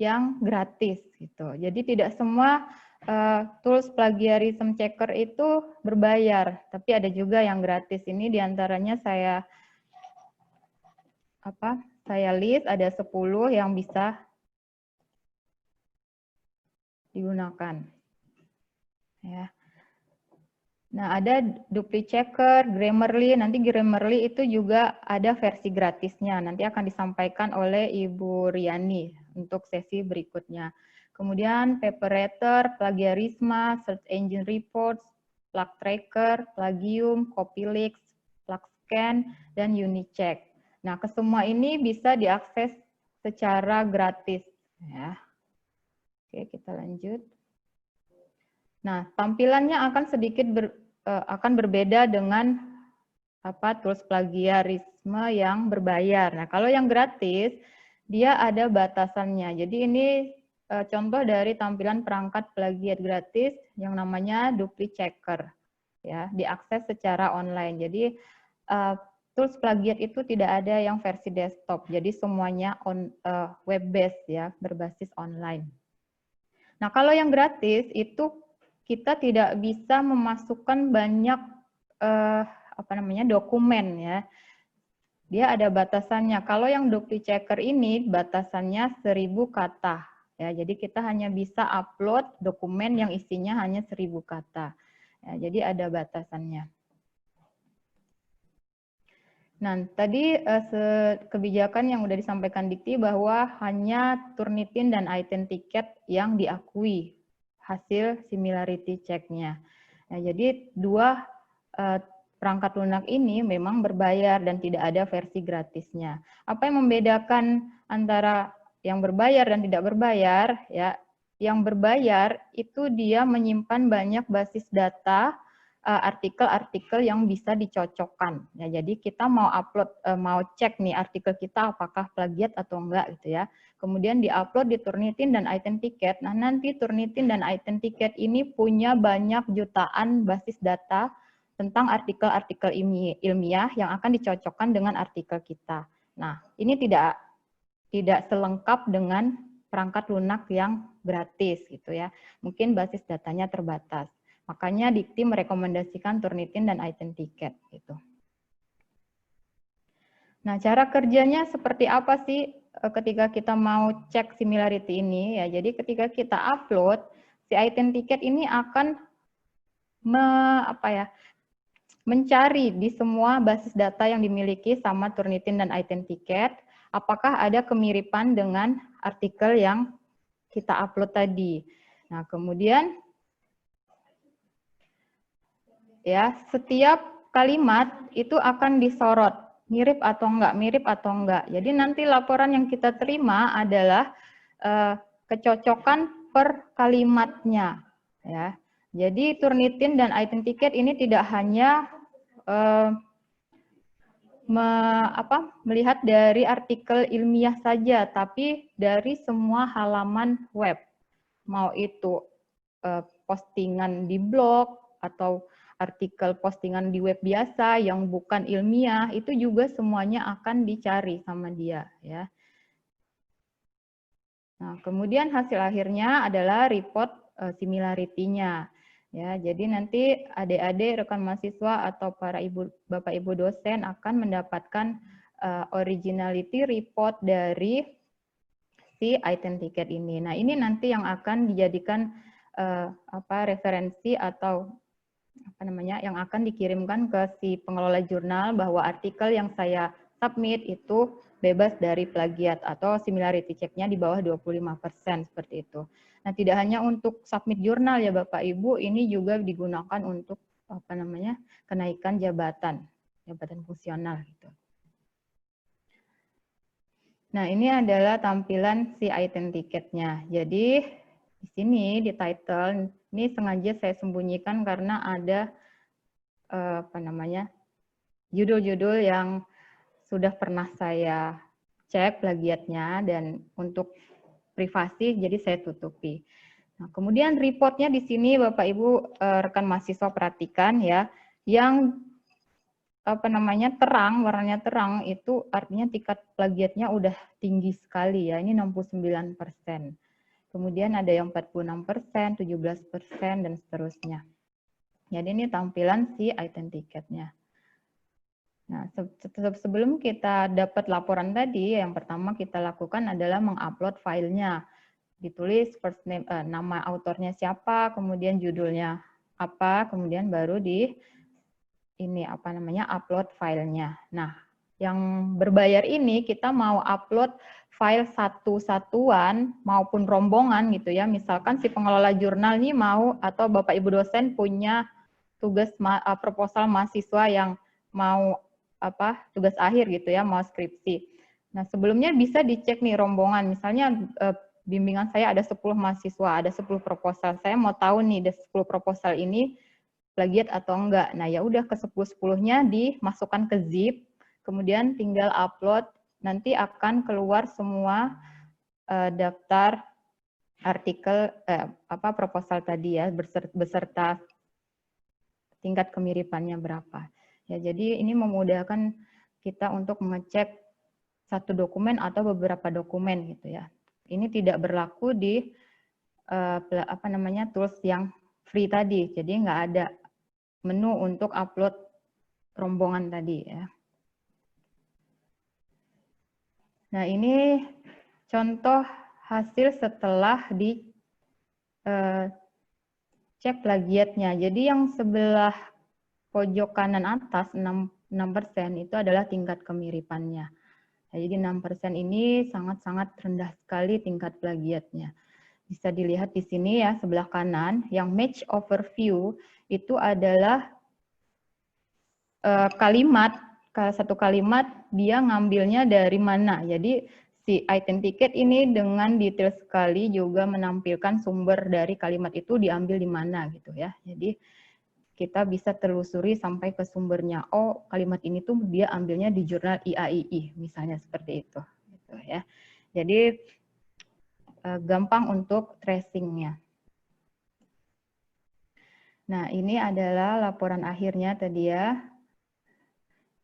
yang gratis gitu. Jadi tidak semua tools plagiarism checker itu berbayar, tapi ada juga yang gratis. Ini diantaranya saya list ada 10 yang bisa digunakan. Ya. Nah, ada DupliChecker, Grammarly. Nanti Grammarly itu juga ada versi gratisnya. Nanti akan disampaikan oleh Ibu Riani untuk sesi berikutnya. Kemudian Paperwriter, Plagiarisma, Search Engine Reports, Plug Tracker, Plagium, Copyleaks, Plugscan, dan Unicheck. Nah, kesemua ini bisa diakses secara gratis. Ya. Oke, kita lanjut. Nah, tampilannya akan sedikit akan berbeda dengan tools plagiarisme yang berbayar. Nah, kalau yang gratis, dia ada batasannya. Jadi ini contoh dari tampilan perangkat plagiat gratis yang namanya DupliChecker. Ya, diakses secara online. Jadi tools plagiat itu tidak ada yang versi desktop. Jadi semuanya web based ya, berbasis online. Nah, kalau yang gratis itu kita tidak bisa memasukkan banyak dokumen ya. Dia ada batasannya. Kalau yang DupliChecker ini batasannya 1000 kata ya. Jadi kita hanya bisa upload dokumen yang isinya hanya 1000 kata. Ya, jadi ada batasannya. Nah, tadi kebijakan yang sudah disampaikan Dikti bahwa hanya Turnitin dan ITenticket yang diakui hasil similarity check-nya. Nah, jadi dua perangkat lunak ini memang berbayar dan tidak ada versi gratisnya. Apa yang membedakan antara yang berbayar dan tidak berbayar? Ya, yang berbayar itu dia menyimpan banyak basis data artikel-artikel yang bisa dicocokkan. Ya, jadi kita mau upload, mau cek nih artikel kita apakah plagiat atau enggak gitu ya. Kemudian diupload di Turnitin dan ITenticket. Nah, nanti Turnitin dan ITenticket ini punya banyak jutaan basis data tentang artikel-artikel ilmiah yang akan dicocokkan dengan artikel kita. Nah, ini tidak selengkap dengan perangkat lunak yang gratis gitu ya. Mungkin basis datanya terbatas. Makanya Dikti merekomendasikan Turnitin dan ITenticket gitu. Nah, cara kerjanya seperti apa sih ketika kita mau cek similarity ini ya. Jadi ketika kita upload, si ITenticket ini akan mencari di semua basis data yang dimiliki sama Turnitin dan ITenticket, apakah ada kemiripan dengan artikel yang kita upload tadi. Nah, kemudian ya, setiap kalimat itu akan disorot, mirip atau enggak. Jadi nanti laporan yang kita terima adalah kecocokan per kalimatnya. Ya. Jadi Turnitin dan ITenticket ini tidak hanya melihat dari artikel ilmiah saja, tapi dari semua halaman web. Mau itu postingan di blog atau artikel postingan di web biasa yang bukan ilmiah, itu juga semuanya akan dicari sama dia ya. Nah, kemudian hasil akhirnya adalah report similarity-nya. Ya, jadi nanti adik-adik rekan mahasiswa atau para Bapak Ibu dosen akan mendapatkan originality report dari si ITenticket ini. Nah, ini nanti yang akan dijadikan referensi atau yang akan dikirimkan ke si pengelola jurnal bahwa artikel yang saya submit itu bebas dari plagiat atau similarity check-nya di bawah 25% seperti itu. Nah, tidak hanya untuk submit jurnal ya Bapak Ibu, ini juga digunakan untuk kenaikan jabatan fungsional gitu. Nah, ini adalah tampilan si ITenticket-nya. Jadi di sini di title ini sengaja saya sembunyikan karena ada judul-judul yang sudah pernah saya cek plagiatnya dan untuk privasi jadi saya tutupi. Nah, kemudian reportnya di sini Bapak Ibu rekan mahasiswa perhatikan ya, yang warnanya terang itu artinya tingkat plagiatnya udah tinggi sekali ya, ini 69%. Kemudian ada yang 46%, 17%, dan seterusnya. Jadi ini tampilan si identiketnya. Nah, sebelum kita dapat laporan tadi, yang pertama kita lakukan adalah mengupload filenya. Ditulis first name, nama autornya siapa, kemudian judulnya apa, kemudian baru upload filenya. Nah, yang berbayar ini kita mau upload file satu-satuan maupun rombongan gitu ya. Misalkan si pengelola jurnal ini mau, atau Bapak Ibu dosen punya tugas proposal mahasiswa yang mau tugas akhir gitu ya, mau skripsi. Nah, sebelumnya bisa dicek nih rombongan, misalnya bimbingan saya ada 10 mahasiswa, ada 10 proposal. Saya mau tahu nih, dari 10 proposal ini plagiat atau enggak. Nah, ya udah ke 10-10-nya dimasukkan ke zip, kemudian tinggal upload, nanti akan keluar semua daftar artikel proposal tadi ya, beserta tingkat kemiripannya berapa. Ya, jadi ini memudahkan kita untuk mengecek satu dokumen atau beberapa dokumen gitu ya. Ini tidak berlaku di tools yang free tadi. Jadi nggak ada menu untuk upload rombongan tadi ya. Nah, ini contoh hasil setelah cek plagiatnya. Jadi yang sebelah pojok kanan atas 6% itu adalah tingkat kemiripannya. Nah, jadi 6% ini sangat-sangat rendah sekali tingkat plagiatnya. Bisa dilihat di sini ya, sebelah kanan, yang match overview itu adalah satu kalimat dia ngambilnya dari mana. Jadi si identikate ini dengan detail sekali juga menampilkan sumber dari kalimat itu diambil di mana gitu ya. Jadi kita bisa telusuri sampai ke sumbernya. Oh, kalimat ini tuh dia ambilnya di jurnal IAII, misalnya seperti itu. Gitu ya. Jadi gampang untuk tracingnya. Nah, ini adalah laporan akhirnya tadi ya.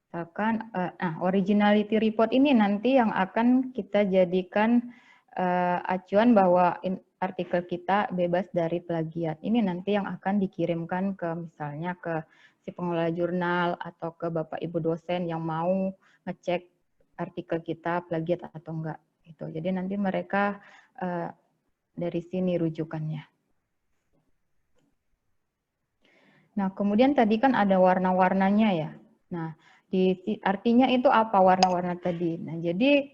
Misalkan, originality report ini nanti yang akan kita jadikan acuan bahwa artikel kita bebas dari plagiat. Ini nanti yang akan dikirimkan ke misalnya ke si pengelola jurnal atau ke Bapak Ibu dosen yang mau ngecek artikel kita plagiat atau enggak. Gitu. Jadi nanti mereka dari sini rujukannya. Nah, kemudian tadi kan ada warna-warnanya ya. Nah, artinya itu apa warna-warna tadi? Nah, jadi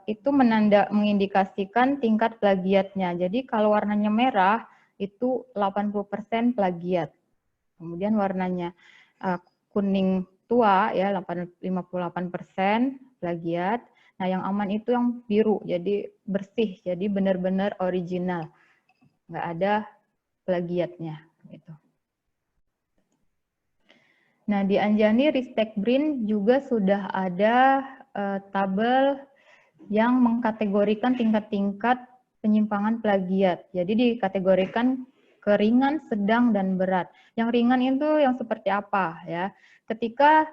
itu mengindikasikan tingkat plagiatnya. Jadi kalau warnanya merah itu 80% plagiat. Kemudian warnanya kuning tua ya 58% plagiat. Nah, yang aman itu yang biru, jadi bersih, jadi benar-benar original. Nggak ada plagiatnya gitu. Nah, di Anjani Ristek BRIN juga sudah ada tabel yang mengkategorikan tingkat-tingkat penyimpangan plagiat. Jadi dikategorikan ke ringan, sedang, dan berat. Yang ringan itu yang seperti apa ya? Ketika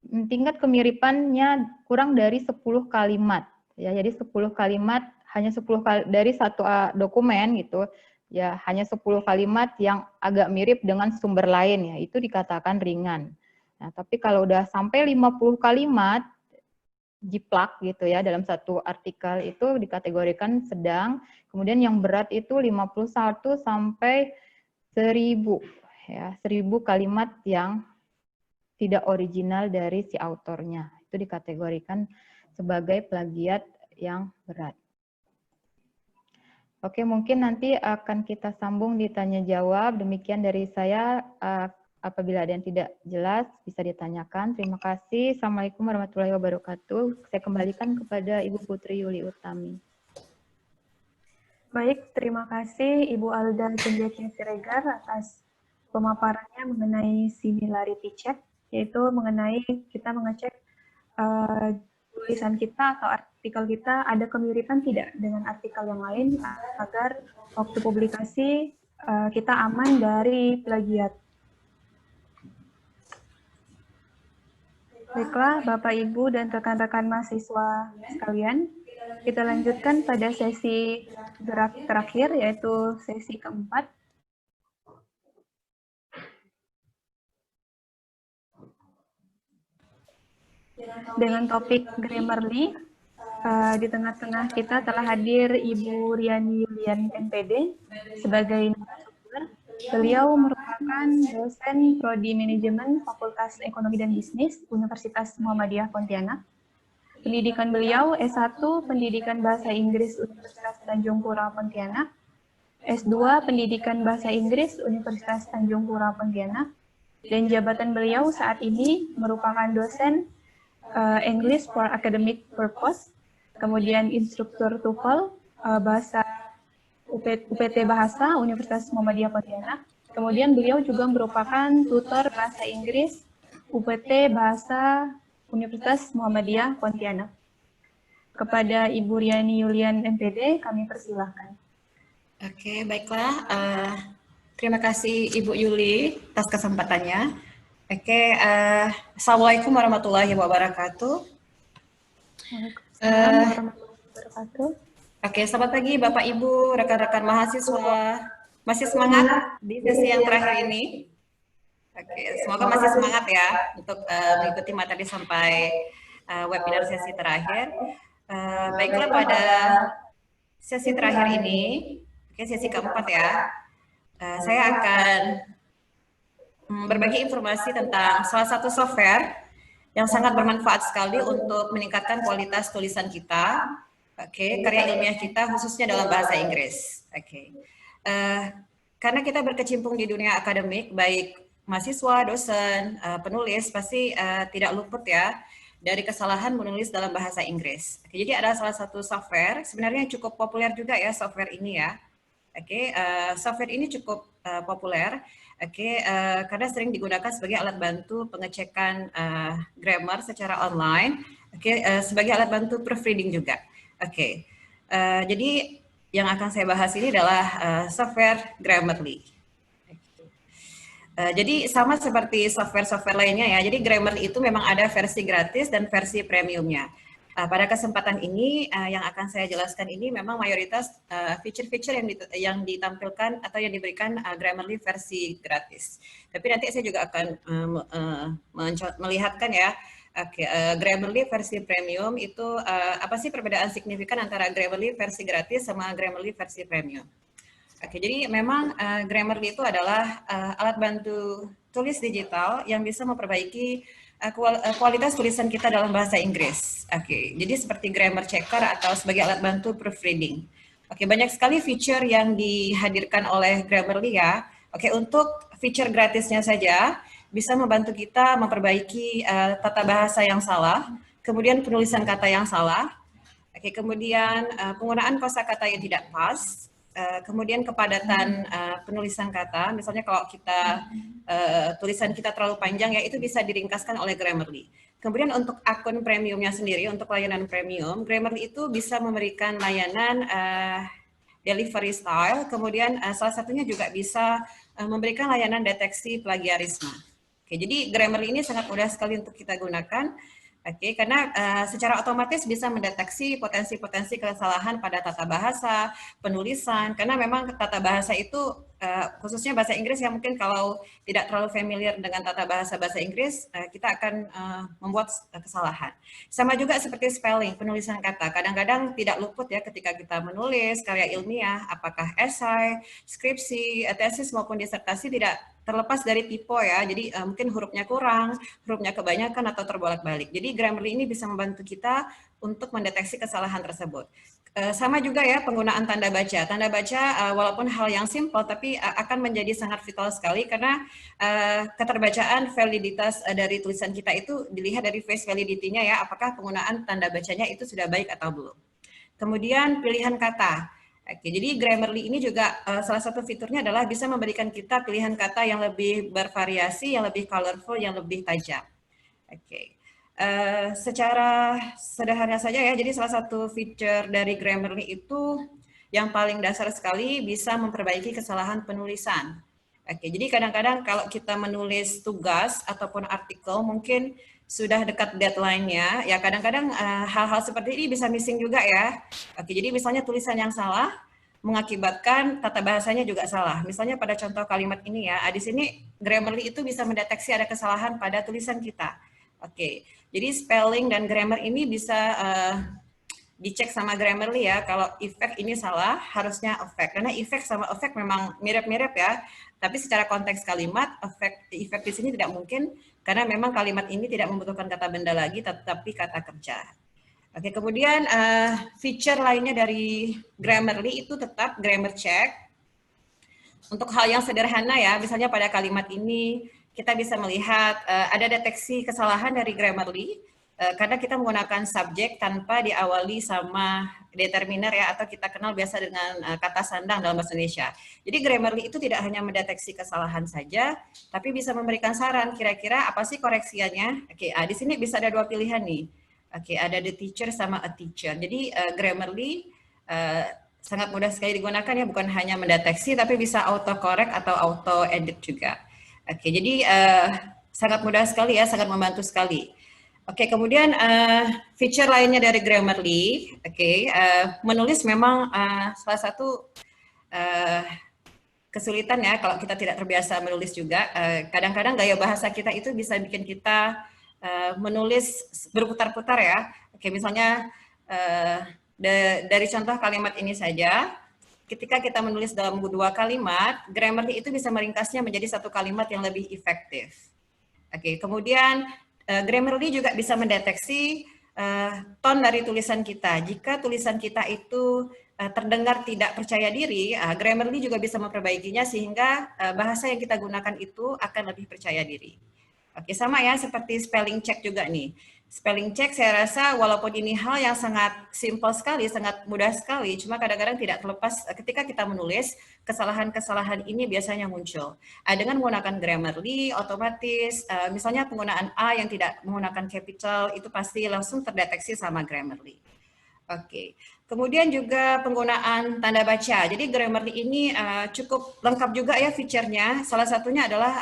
tingkat kemiripannya kurang dari 10 kalimat. Ya, jadi 10 kalimat, hanya 10 dari satu dokumen gitu. Ya, hanya 10 kalimat yang agak mirip dengan sumber lain ya, itu dikatakan ringan. Nah, tapi kalau udah sampai 50 kalimat, jiplak gitu ya dalam satu artikel itu dikategorikan sedang, kemudian yang berat itu 51 sampai 1000 ya, 1000 kalimat yang tidak original dari si autornya. Itu dikategorikan sebagai plagiat yang berat. Oke, mungkin nanti akan kita sambung di tanya jawab. Demikian dari saya. Apabila ada yang tidak jelas, bisa ditanyakan. Terima kasih. Assalamualaikum warahmatullahi wabarakatuh. Saya kembalikan kepada Ibu Putri Yuli Utami. Baik, terima kasih Ibu Alda Cendekia Siregar atas pemaparannya mengenai similarity check, yaitu mengenai kita mengecek tulisan kita atau artikel kita ada kemiripan tidak dengan artikel yang lain agar waktu publikasi kita aman dari plagiat. Baiklah, Bapak, Ibu, dan rekan-rekan mahasiswa sekalian, Kita lanjutkan pada sesi draft terakhir, yaitu sesi keempat. Dengan topik Grammarly, di tengah-tengah kita telah hadir Ibu Riani Yulian MPD sebagai narasumber. Beliau merupakan dosen Prodi Manajemen Fakultas Ekonomi dan Bisnis Universitas Muhammadiyah Pontianak. Pendidikan beliau S1 Pendidikan Bahasa Inggris Universitas Tanjung Pura Pontianak, S2 Pendidikan Bahasa Inggris Universitas Tanjung Pura Pontianak, dan jabatan beliau saat ini merupakan dosen English for Academic Purpose, kemudian instruktur TOEFL bahasa UPT Bahasa Universitas Muhammadiyah Pontianak. Kemudian beliau juga merupakan tutor bahasa Inggris UPT Bahasa Universitas Muhammadiyah Pontianak. Kepada Ibu Riani Yulian MPD, kami persilahkan. Oke, baiklah. Terima kasih Ibu Yuli atas kesempatannya. Oke, Assalamualaikum warahmatullahi wabarakatuh. Oke, selamat pagi Bapak Ibu, rekan-rekan mahasiswa. Masih semangat di sesi yang terakhir ini? Oke, semoga masih semangat ya untuk mengikuti materi sampai webinar sesi terakhir. Baiklah, pada sesi terakhir ini, oke, sesi keempat ya, saya akan berbagi informasi tentang salah satu software yang sangat bermanfaat sekali untuk meningkatkan kualitas tulisan kita, karya ilmiah kita khususnya dalam bahasa Inggris. Karena kita berkecimpung di dunia akademik, baik mahasiswa, dosen, penulis, pasti tidak luput ya dari kesalahan menulis dalam bahasa Inggris. Jadi ada salah satu software, sebenarnya cukup populer juga ya software ini ya. Software ini cukup populer. Karena sering digunakan sebagai alat bantu pengecekan grammar secara online, sebagai alat bantu proofreading juga. Jadi yang akan saya bahas ini adalah software Grammarly. Jadi sama seperti software-software lainnya ya. Jadi Grammarly itu memang ada versi gratis dan versi premiumnya. Pada kesempatan ini yang akan saya jelaskan ini memang mayoritas feature-feature yang ditampilkan atau yang diberikan Grammarly versi gratis. Tapi nanti saya juga akan melihatkan ya Grammarly versi premium itu apa sih perbedaan signifikan antara Grammarly versi gratis sama Grammarly versi premium. Jadi memang Grammarly itu adalah alat bantu tulis digital yang bisa memperbaiki kualitas tulisan kita dalam bahasa Inggris. Jadi seperti grammar checker atau sebagai alat bantu proofreading. Banyak sekali feature yang dihadirkan oleh Grammarly ya. Untuk feature gratisnya saja bisa membantu kita memperbaiki tata bahasa yang salah, kemudian penulisan kata yang salah, kemudian penggunaan kosakata yang tidak pas, kemudian kepadatan penulisan kata, misalnya kalau kita tulisan kita terlalu panjang ya itu bisa diringkaskan oleh Grammarly. Kemudian untuk akun premiumnya sendiri, untuk layanan premium, Grammarly itu bisa memberikan layanan delivery style, kemudian salah satunya juga bisa memberikan layanan deteksi plagiarisme. Jadi Grammarly ini sangat mudah sekali untuk kita gunakan. Karena secara otomatis bisa mendeteksi potensi-potensi kesalahan pada tata bahasa, penulisan, karena memang tata bahasa itu khususnya bahasa Inggris yang mungkin kalau tidak terlalu familiar dengan tata bahasa Inggris, kita akan membuat kesalahan. Sama juga seperti spelling, penulisan kata. Kadang-kadang tidak luput ya ketika kita menulis karya ilmiah, apakah esai, skripsi, tesis maupun disertasi tidak terlepas dari tipe ya, jadi mungkin hurufnya kurang, hurufnya kebanyakan atau terbolak-balik. Jadi Grammarly ini bisa membantu kita untuk mendeteksi kesalahan tersebut. Sama juga ya penggunaan tanda baca. Tanda baca walaupun hal yang simpel tapi akan menjadi sangat vital sekali karena keterbacaan validitas dari tulisan kita itu dilihat dari face validity-nya ya, apakah penggunaan tanda bacanya itu sudah baik atau belum. Kemudian pilihan kata. Jadi Grammarly ini juga salah satu fiturnya adalah bisa memberikan kita pilihan kata yang lebih bervariasi, yang lebih colorful, yang lebih tajam. Secara sederhana saja ya, jadi salah satu feature dari Grammarly itu yang paling dasar sekali bisa memperbaiki kesalahan penulisan. Jadi kadang-kadang kalau kita menulis tugas ataupun artikel mungkin sudah dekat deadline-nya, ya kadang-kadang hal-hal seperti ini bisa missing juga ya. Oke, jadi misalnya tulisan yang salah mengakibatkan tata bahasanya juga salah. Misalnya pada contoh kalimat ini ya, di sini Grammarly itu bisa mendeteksi ada kesalahan pada tulisan kita. Oke, jadi spelling dan grammar ini bisa dicek sama Grammarly ya, kalau effect ini salah, harusnya effect. Karena effect sama effect memang mirip-mirip ya, tapi secara konteks kalimat, effect di sini tidak mungkin, karena memang kalimat ini tidak membutuhkan kata benda lagi, tetapi kata kerja. Oke, kemudian feature lainnya dari Grammarly itu tetap grammar check. Untuk hal yang sederhana ya, misalnya pada kalimat ini, kita bisa melihat ada deteksi kesalahan dari Grammarly, karena kita menggunakan subjek tanpa diawali sama determiner ya, atau kita kenal biasa dengan kata sandang dalam bahasa Indonesia. Jadi Grammarly itu tidak hanya mendeteksi kesalahan saja, tapi bisa memberikan saran kira-kira apa sih koreksiannya. Oke, di sini bisa ada dua pilihan nih. Oke, ada the teacher sama a teacher. Jadi Grammarly sangat mudah sekali digunakan ya, bukan hanya mendeteksi tapi bisa auto correct atau auto edit juga. Oke, jadi sangat mudah sekali ya, sangat membantu sekali. Oke, kemudian feature lainnya dari Grammarly, menulis memang salah satu kesulitan ya kalau kita tidak terbiasa menulis juga. Kadang-kadang gaya bahasa kita itu bisa bikin kita menulis berputar-putar ya. Oke, misalnya dari contoh kalimat ini saja, ketika kita menulis dalam dua kalimat, Grammarly itu bisa meringkasnya menjadi satu kalimat yang lebih efektif. Oke, kemudian Grammarly juga bisa mendeteksi tone dari tulisan kita. Jika tulisan kita itu terdengar tidak percaya diri, Grammarly juga bisa memperbaikinya sehingga bahasa yang kita gunakan itu akan lebih percaya diri. Oke, sama ya seperti spelling check juga nih. Spelling check saya rasa walaupun ini hal yang sangat simpel sekali, sangat mudah sekali, cuma kadang-kadang tidak terlepas ketika kita menulis, kesalahan-kesalahan ini biasanya muncul. Dengan menggunakan Grammarly, otomatis misalnya penggunaan A yang tidak menggunakan capital, itu pasti langsung terdeteksi sama Grammarly. Oke, kemudian juga penggunaan tanda baca. Jadi Grammarly ini cukup lengkap juga ya fiturnya. Salah satunya adalah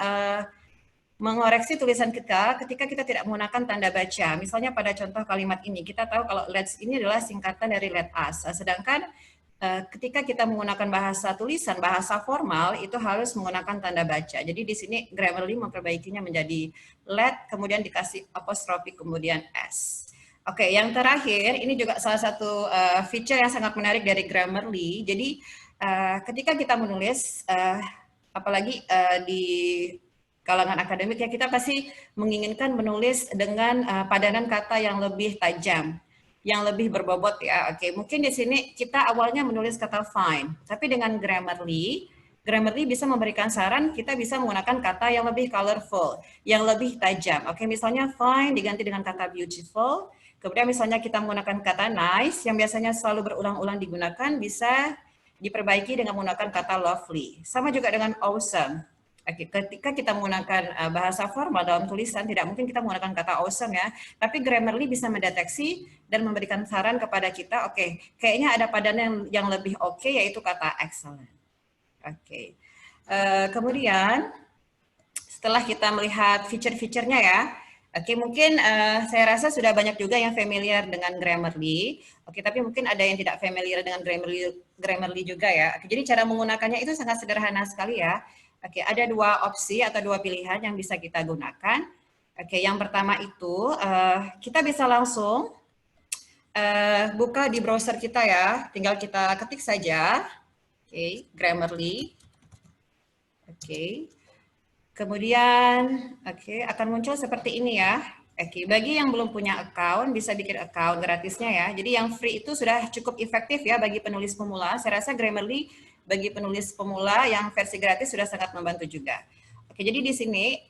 mengoreksi tulisan kita ketika kita tidak menggunakan tanda baca. Misalnya pada contoh kalimat ini, kita tahu kalau let's ini adalah singkatan dari let us. Sedangkan ketika kita menggunakan bahasa tulisan, bahasa formal, itu harus menggunakan tanda baca. Jadi di sini Grammarly memperbaikinya menjadi let, kemudian dikasih apostrofi, kemudian s. Oke, yang terakhir, ini juga salah satu feature yang sangat menarik dari Grammarly. Jadi ketika kita menulis, apalagi di kalangan akademik ya, kita pasti menginginkan menulis dengan padanan kata yang lebih tajam, yang lebih berbobot ya. Oke, mungkin di sini kita awalnya menulis kata fine, tapi dengan Grammarly bisa memberikan saran kita bisa menggunakan kata yang lebih colorful, yang lebih tajam. Oke, misalnya fine diganti dengan kata beautiful. Kemudian misalnya kita menggunakan kata nice yang biasanya selalu berulang-ulang digunakan, bisa diperbaiki dengan menggunakan kata lovely. Sama juga dengan awesome. Oke, ketika kita menggunakan bahasa formal dalam tulisan, tidak mungkin kita menggunakan kata awesome ya, tapi Grammarly bisa mendeteksi dan memberikan saran kepada kita, oke, kayaknya ada padanan yang lebih oke, yaitu kata excellent. Oke, kemudian setelah kita melihat fitur-fiturnya ya, oke, mungkin saya rasa sudah banyak juga yang familiar dengan Grammarly. Oke, tapi mungkin ada yang tidak familiar dengan Grammarly juga ya. Oke, jadi cara menggunakannya itu sangat sederhana sekali ya. Oke, ada dua opsi atau dua pilihan yang bisa kita gunakan. Oke, yang pertama itu kita bisa langsung buka di browser kita ya. Tinggal kita ketik saja. Oke, Grammarly. Oke. Kemudian, akan muncul seperti ini ya. Oke, bagi yang belum punya account, bisa bikin account gratisnya ya. Jadi yang free itu sudah cukup efektif ya bagi penulis pemula. Saya rasa Grammarly bagi penulis pemula yang versi gratis sudah sangat membantu juga. Oke, jadi di sini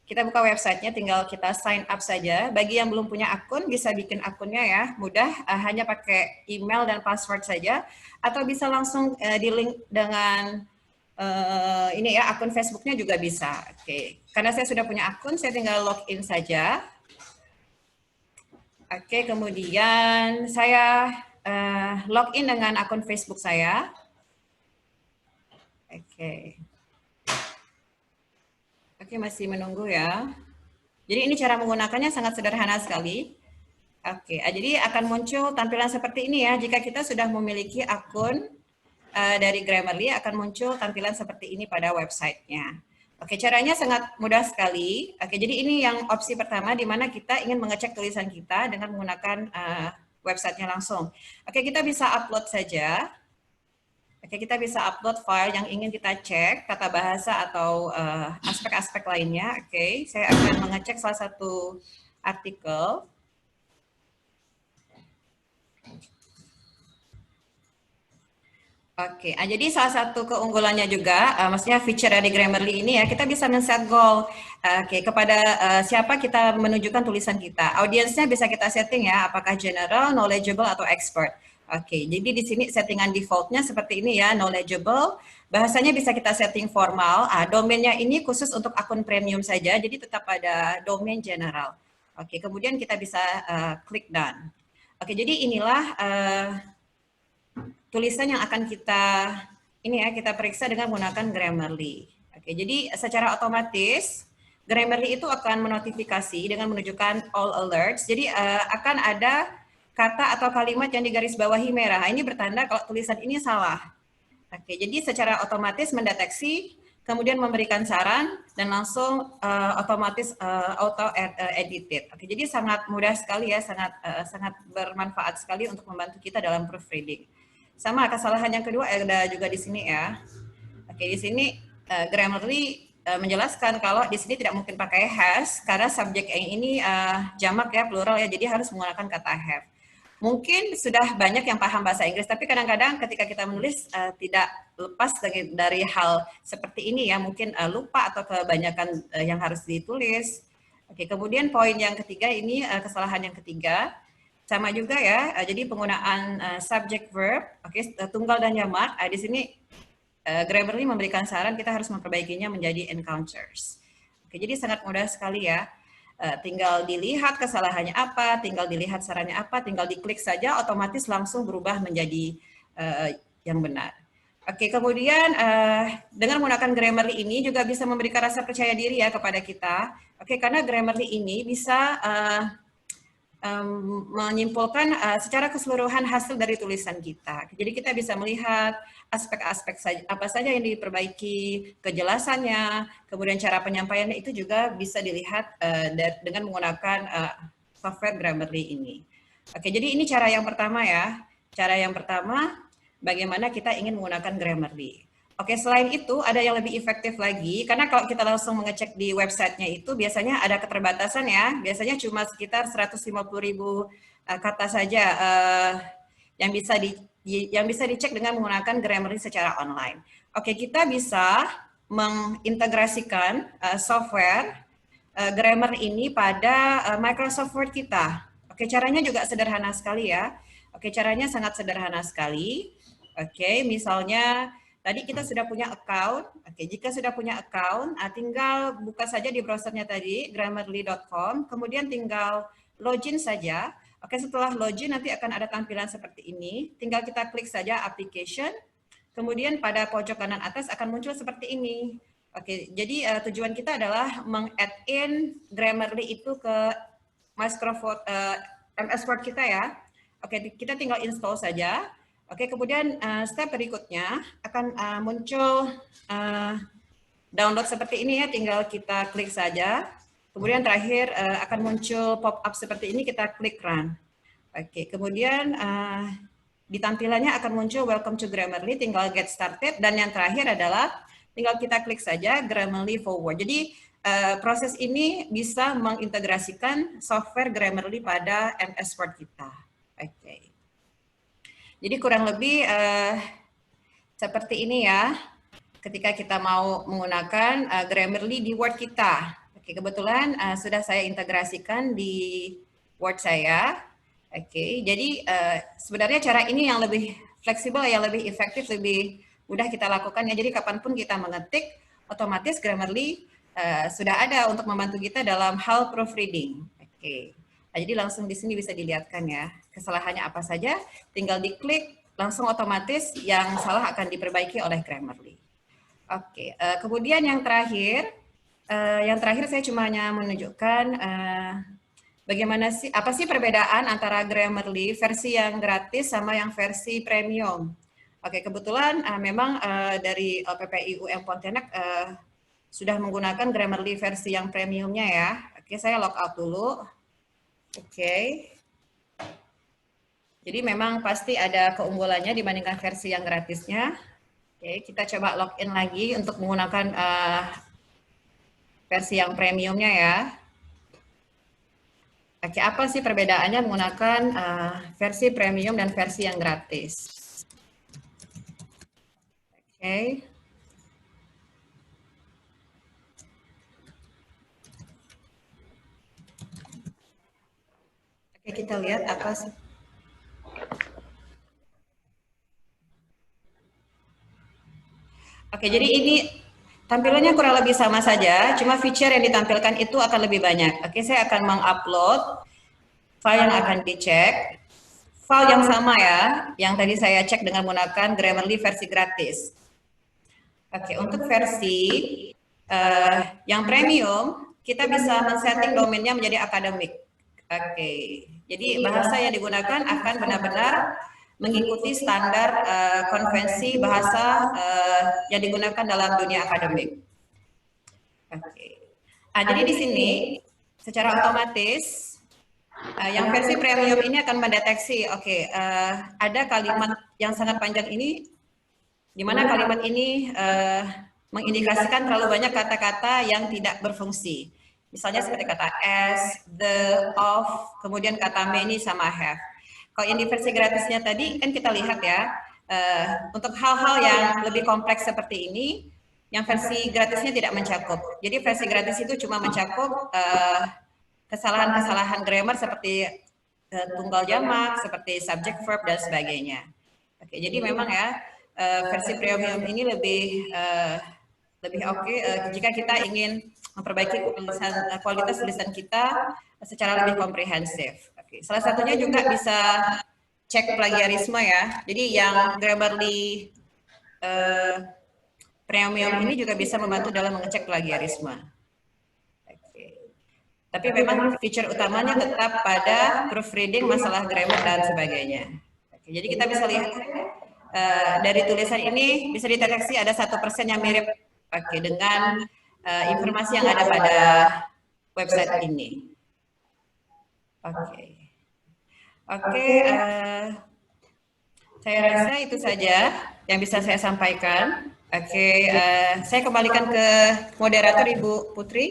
kita buka websitenya, tinggal kita sign up saja. Bagi yang belum punya akun, bisa bikin akunnya ya, mudah, hanya pakai email dan password saja, atau bisa langsung di link dengan ini ya, akun Facebooknya juga bisa. Oke, karena saya sudah punya akun, saya tinggal login saja. Oke, kemudian saya login dengan akun Facebook saya. Oke, masih menunggu ya. Jadi ini cara menggunakannya sangat sederhana sekali. Oke, jadi akan muncul tampilan seperti ini ya. Jika kita sudah memiliki akun dari Grammarly, akan muncul tampilan seperti ini pada websitenya. Oke, caranya sangat mudah sekali. Oke, jadi ini yang opsi pertama di mana kita ingin mengecek tulisan kita dengan menggunakan websitenya langsung. Oke, kita bisa upload saja. Oke, kita bisa upload file yang ingin kita cek, tata bahasa atau aspek-aspek lainnya. Oke, saya akan mengecek salah satu artikel. Oke, jadi salah satu keunggulannya juga, maksudnya feature dari Grammarly ini ya, kita bisa men-set goal. Oke, kepada siapa kita menunjukkan tulisan kita. Audiensnya bisa kita setting ya, apakah general, knowledgeable, atau expert. Oke, jadi di sini settingan defaultnya seperti ini ya, knowledgeable. Bahasanya bisa kita setting formal. Domainnya ini khusus untuk akun premium saja, jadi tetap pada domain general. Oke, kemudian kita bisa klik done. Oke, jadi inilah tulisan yang akan kita periksa dengan menggunakan Grammarly. Oke, jadi secara otomatis Grammarly itu akan menotifikasi dengan menunjukkan all alerts. Jadi akan ada kata atau kalimat yang digarisbawahi merah. Ini bertanda kalau tulisan ini salah. Oke, jadi secara otomatis mendeteksi, kemudian memberikan saran, dan langsung otomatis auto edited. Oke, jadi sangat mudah sekali ya, sangat bermanfaat sekali untuk membantu kita dalam proofreading. Sama kesalahan yang kedua ada juga di sini ya. Oke, di sini Grammarly menjelaskan kalau di sini tidak mungkin pakai has karena subjek yang ini jamak ya, plural ya, jadi harus menggunakan kata have. Mungkin sudah banyak yang paham bahasa Inggris, tapi kadang-kadang ketika kita menulis tidak lepas dari hal seperti ini ya, mungkin lupa atau kebanyakan yang harus ditulis. Oke, kemudian poin yang ketiga ini kesalahan yang ketiga, sama juga ya, jadi penggunaan subject verb, oke, tunggal dan jamak. Di sini Grammarly memberikan saran kita harus memperbaikinya menjadi encounters. Oke, jadi sangat mudah sekali ya. Tinggal dilihat kesalahannya apa, tinggal dilihat sarannya apa, tinggal diklik saja, otomatis langsung berubah menjadi yang benar. Oke, kemudian dengan menggunakan Grammarly ini juga bisa memberikan rasa percaya diri ya kepada kita. Oke, karena Grammarly ini bisa menyimpulkan secara keseluruhan hasil dari tulisan kita. Jadi kita bisa melihat aspek-aspek apa saja yang diperbaiki, kejelasannya, kemudian cara penyampaiannya itu juga bisa dilihat dengan menggunakan software Grammarly ini. Oke, jadi ini cara yang pertama ya. Cara yang pertama, bagaimana kita ingin menggunakan Grammarly. Oke, selain itu ada yang lebih efektif lagi, karena kalau kita langsung mengecek di websitenya itu biasanya ada keterbatasan ya, biasanya cuma sekitar 150.000 kata saja yang bisa dicek dengan menggunakan Grammarly secara online. Oke, kita bisa mengintegrasikan software Grammarly ini pada Microsoft Word kita. Oke, caranya juga sederhana sekali ya. Oke, caranya sangat sederhana sekali. Oke, misalnya tadi kita sudah punya account. Oke, jika sudah punya account, tinggal buka saja di browsernya tadi, grammarly.com, kemudian tinggal login saja. Oke, setelah login nanti akan ada tampilan seperti ini. Tinggal kita klik saja application, kemudian pada pojok kanan atas akan muncul seperti ini. Oke, jadi tujuan kita adalah meng-add in Grammarly itu ke Microsoft MS Word kita ya. Oke, kita tinggal install saja. Oke, kemudian step berikutnya akan muncul download seperti ini ya, tinggal kita klik saja. Kemudian terakhir akan muncul pop-up seperti ini, kita klik run. Oke, kemudian di tampilannya akan muncul welcome to Grammarly, tinggal get started. Dan yang terakhir adalah tinggal kita klik saja Grammarly forward. Jadi proses ini bisa mengintegrasikan software Grammarly pada MS Word kita. Oke. Jadi kurang lebih seperti ini ya, ketika kita mau menggunakan Grammarly di Word kita. Oke, kebetulan sudah saya integrasikan di Word saya. Oke, jadi sebenarnya cara ini yang lebih fleksibel, yang lebih efektif, lebih mudah kita lakukan ya. Jadi kapanpun kita mengetik, otomatis Grammarly sudah ada untuk membantu kita dalam hal proofreading. Oke. Nah, jadi langsung di sini bisa dilihatkan ya, kesalahannya apa saja, tinggal diklik, langsung otomatis yang salah akan diperbaiki oleh Grammarly. Oke, kemudian yang terakhir, yang terakhir saya cuma hanya menunjukkan bagaimana sih, apa sih perbedaan antara Grammarly versi yang gratis sama yang versi premium. Oke, kebetulan memang dari LPPI UM Pontianak sudah menggunakan Grammarly versi yang premiumnya ya. Oke, saya log out dulu. Oke. Jadi memang pasti ada keunggulannya dibandingkan versi yang gratisnya. Oke, kita coba login lagi untuk menggunakan versi yang premiumnya ya. Oke, apa sih perbedaannya menggunakan versi premium dan versi yang gratis? Oke. Oke, kita lihat apa sih. Oke, jadi ini tampilannya kurang lebih sama saja, cuma feature yang ditampilkan itu akan lebih banyak. Oke, saya akan mengupload file yang akan dicek. File yang sama ya, yang tadi saya cek dengan menggunakan Grammarly versi gratis. Oke, untuk versi yang premium, kita bisa men-setting domainnya menjadi akademik. Oke, jadi bahasa yang digunakan akan benar-benar mengikuti standar konvensi bahasa yang digunakan dalam dunia akademik. Oke. Jadi di sini secara otomatis yang versi premium ini akan mendeteksi, ada kalimat yang sangat panjang ini, di mana kalimat ini mengindikasikan terlalu banyak kata-kata yang tidak berfungsi. Misalnya seperti kata as, the, of, kemudian kata many sama have. Kalau yang di versi gratisnya tadi kan kita lihat ya, untuk hal-hal yang lebih kompleks seperti ini, yang versi gratisnya tidak mencakup. Jadi versi gratis itu cuma mencakup kesalahan-kesalahan grammar seperti tunggal jamak, seperti subject verb dan sebagainya. Oke, jadi memang ya versi premium ini lebih oke jika kita ingin memperbaiki kualitas tulisan kita secara lebih komprehensif. Oke, salah satunya juga bisa cek plagiarisme ya. Jadi yang Grammarly premium ini juga bisa membantu dalam mengecek plagiarisme. Oke. Tapi memang feature utamanya tetap pada proofreading, masalah grammar dan sebagainya. Oke, jadi kita bisa lihat dari tulisan ini bisa dideteksi ada 1% yang mirip dengan informasi yang ada pada website ini. Saya rasa itu saja yang bisa saya sampaikan. Saya kembalikan ke moderator Ibu Putri.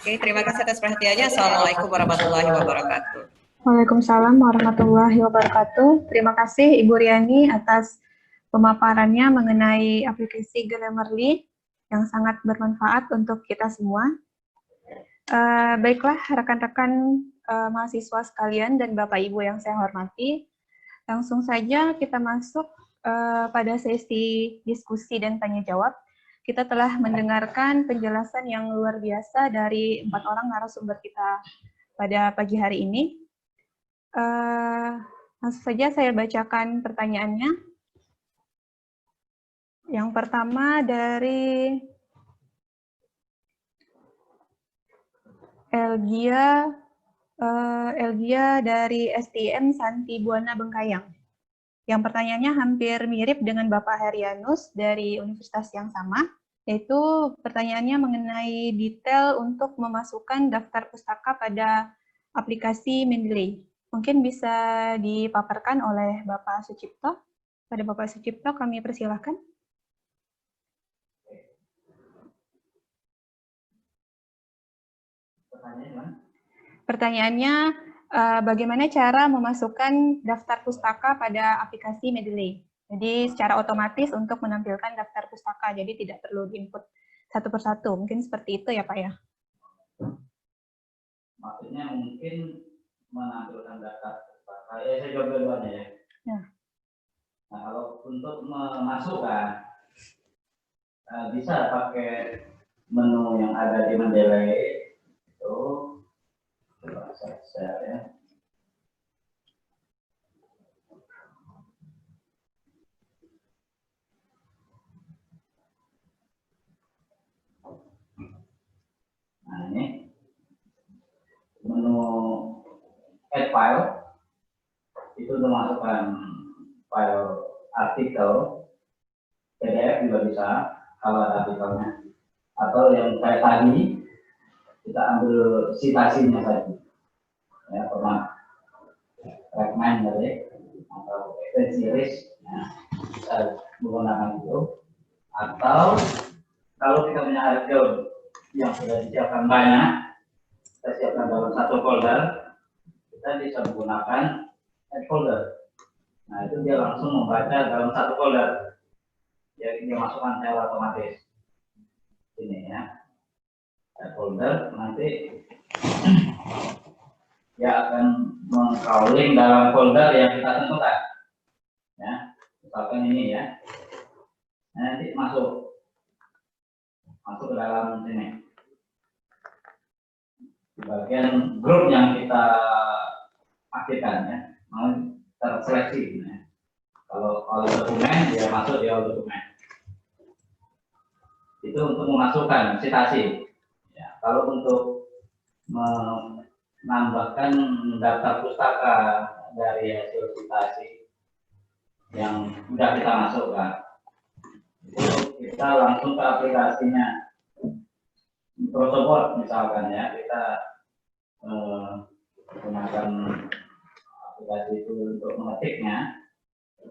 Terima kasih atas perhatiannya. Assalamualaikum warahmatullahi wabarakatuh. Waalaikumsalam warahmatullahi wabarakatuh. Terima kasih Ibu Riani atas pemaparannya mengenai aplikasi Grammarly yang sangat bermanfaat untuk kita semua. Baiklah rekan-rekan mahasiswa sekalian dan Bapak Ibu yang saya hormati, langsung saja kita masuk pada sesi diskusi dan tanya jawab. Kita telah mendengarkan penjelasan yang luar biasa dari 4 orang narasumber kita pada pagi hari ini. Langsung saja saya bacakan pertanyaannya. Yang pertama dari Elgia dari STM Santi Buana Bengkayang. Yang pertanyaannya hampir mirip dengan Bapak Herianus dari universitas yang sama, yaitu pertanyaannya mengenai detail untuk memasukkan daftar pustaka pada aplikasi Mendeley. Mungkin bisa dipaparkan oleh Bapak Sucipto. Pada Bapak Sucipto kami persilahkan. Pertanyaannya, bagaimana cara memasukkan daftar pustaka pada aplikasi Mendeley? Jadi secara otomatis untuk menampilkan daftar pustaka, jadi tidak perlu diinput satu persatu. Mungkin seperti itu ya Pak ya? Maksudnya mungkin menampilkan daftar pustaka, ya saya jawab dua-duanya ya. Nah kalau untuk memasukkan, bisa pakai menu yang ada di Mendeley itu. Coba saya share ya. save file, itu untuk masukkan file artikel, PDF juga bisa, kalau ada artikelnya. Atau yang kayak tadi, kita ambil citasinya tadi. Ya, pernah recommend tadi, atau series, ya, bisa menggunakan itu. Atau kalau kita punya artikel yang sudah disiapkan banyak, kita siapkan dalam satu folder, kita bisa menggunakan add folder. Nah, itu dia langsung membaca dalam satu folder. Jadi dia masukkan secara otomatis. Ini ya. Add folder, nanti dia akan meng-crawling dalam folder yang kita tentukan. Ya, misalkan ini ya. Nah, nanti masuk ke dalam sini. Di bagian grup yang kita aktifkan ya, mau terseleksi. Ya. Kalau all dokumen, dia masuk di all dokumen. Itu untuk memasukkan citasi. Ya, kalau untuk menambahkan daftar pustaka dari hasil citasi yang sudah kita masukkan, itu kita langsung ke aplikasinya. Microsoft misalkan ya, kita menggunakan aplikasi itu untuk mengetiknya.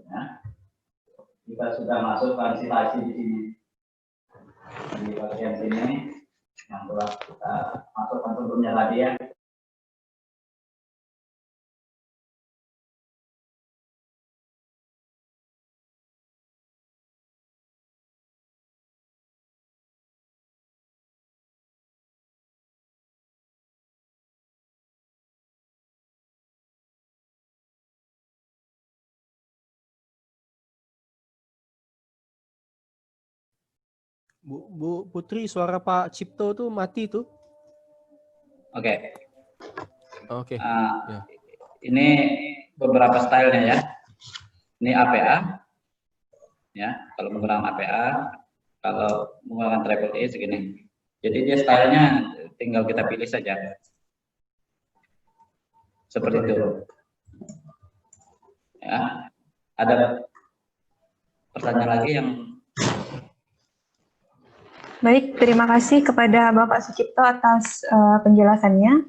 Ya. Kita sudah masukkan citasi di sini, di bagian sini yang telah kita masukkan sebelumnya tadi ya. Bu Putri, suara Pak Cipto tuh mati tuh. Oke. Oke. Ya. Ini beberapa stylenya ya. Ini APA. Ya, kalau menggunakan APA, kalau menggunakan triple A segini. Jadi dia stylenya tinggal kita pilih saja. Seperti itu. Ya. Ada pertanyaan lagi yang Baik, terima kasih kepada Bapak Sucipto atas penjelasannya.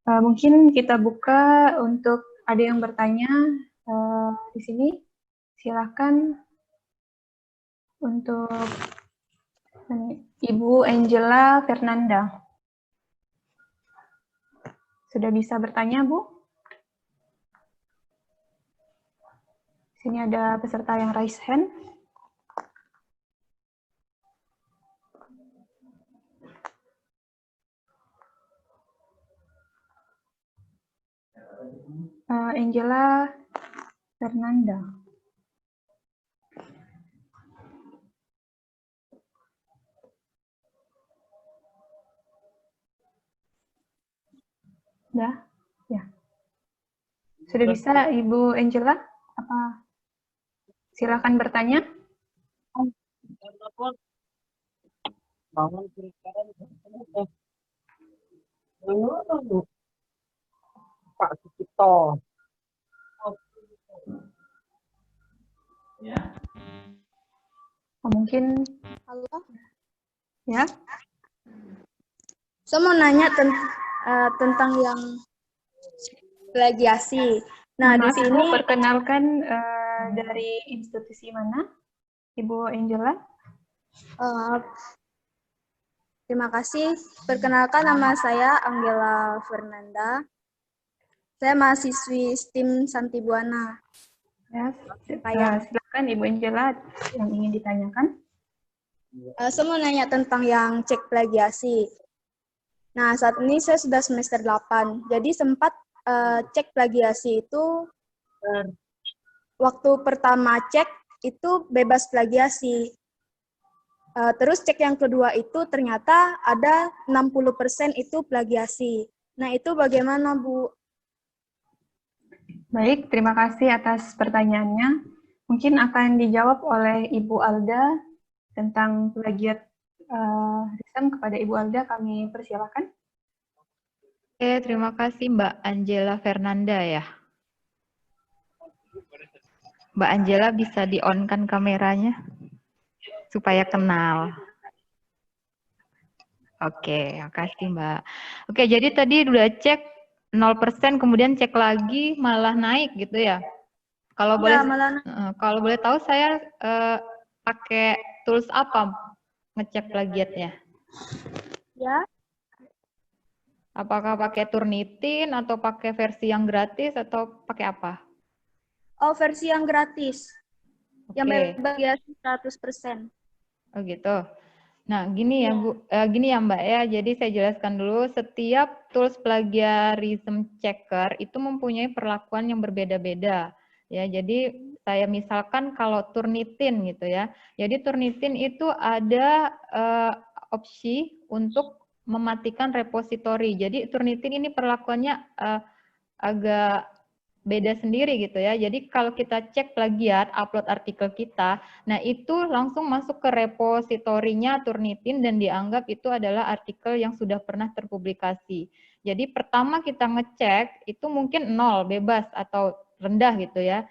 Mungkin kita buka untuk ada yang bertanya di sini. Silakan untuk Ibu Angela Fernanda. Sudah bisa bertanya, Bu? Sini ada peserta yang raise hand. Angela Fernanda. Sudah? Ya. Sudah bisa, Ibu Angela? Apa? Silakan bertanya. Pak Sucipto. ya. Mungkin Halo, ya. saya mau nanya tentang yang plagiasi. Nah, di Maaf, sini Bu, perkenalkan dari institusi mana, Ibu Angela? terima kasih. Perkenalkan, nama saya Angela Fernanda. Saya mahasiswi STIM Santibuana. Ya, silakan Ibu Angela yang ingin ditanyakan. Saya mau nanya tentang yang cek plagiasi. Nah, saat ini saya sudah semester 8. Jadi sempat cek plagiasi itu waktu pertama cek itu bebas plagiasi. Terus cek yang kedua itu ternyata ada 60% itu plagiasi. Nah, itu bagaimana, Bu? Baik, terima kasih atas pertanyaannya. Mungkin akan dijawab oleh Ibu Alda tentang plagiat Risam. Kepada Ibu Alda kami persilakan. Oke, terima kasih Mbak Angela Fernanda ya. Mbak Angela bisa di-on-kan kameranya supaya kenal. Oke, makasih Mbak. Oke, jadi tadi udah cek 0%, kemudian cek lagi malah naik gitu ya. Kalau boleh Ya, malah kalau boleh tahu saya pakai tools apa ngecek plagiatnya? ya. Apakah pakai Turnitin atau pakai versi yang gratis atau pakai apa? Oh, versi yang gratis. Yang Oke. bebas ya 100%. Oh gitu. Nah, gini ya Bu, gini ya Mbak ya. Jadi saya jelaskan dulu, setiap tools plagiarism checker itu mempunyai perlakuan yang berbeda-beda. Ya, jadi saya misalkan kalau Turnitin gitu ya. Jadi Turnitin itu ada opsi untuk mematikan repositori. Jadi Turnitin ini perlakuannya agak beda sendiri gitu ya. Jadi kalau kita cek plagiat, upload artikel kita, nah itu langsung masuk ke repositorinya Turnitin dan dianggap itu adalah artikel yang sudah pernah terpublikasi. Jadi pertama kita ngecek itu mungkin 0, bebas atau rendah gitu ya.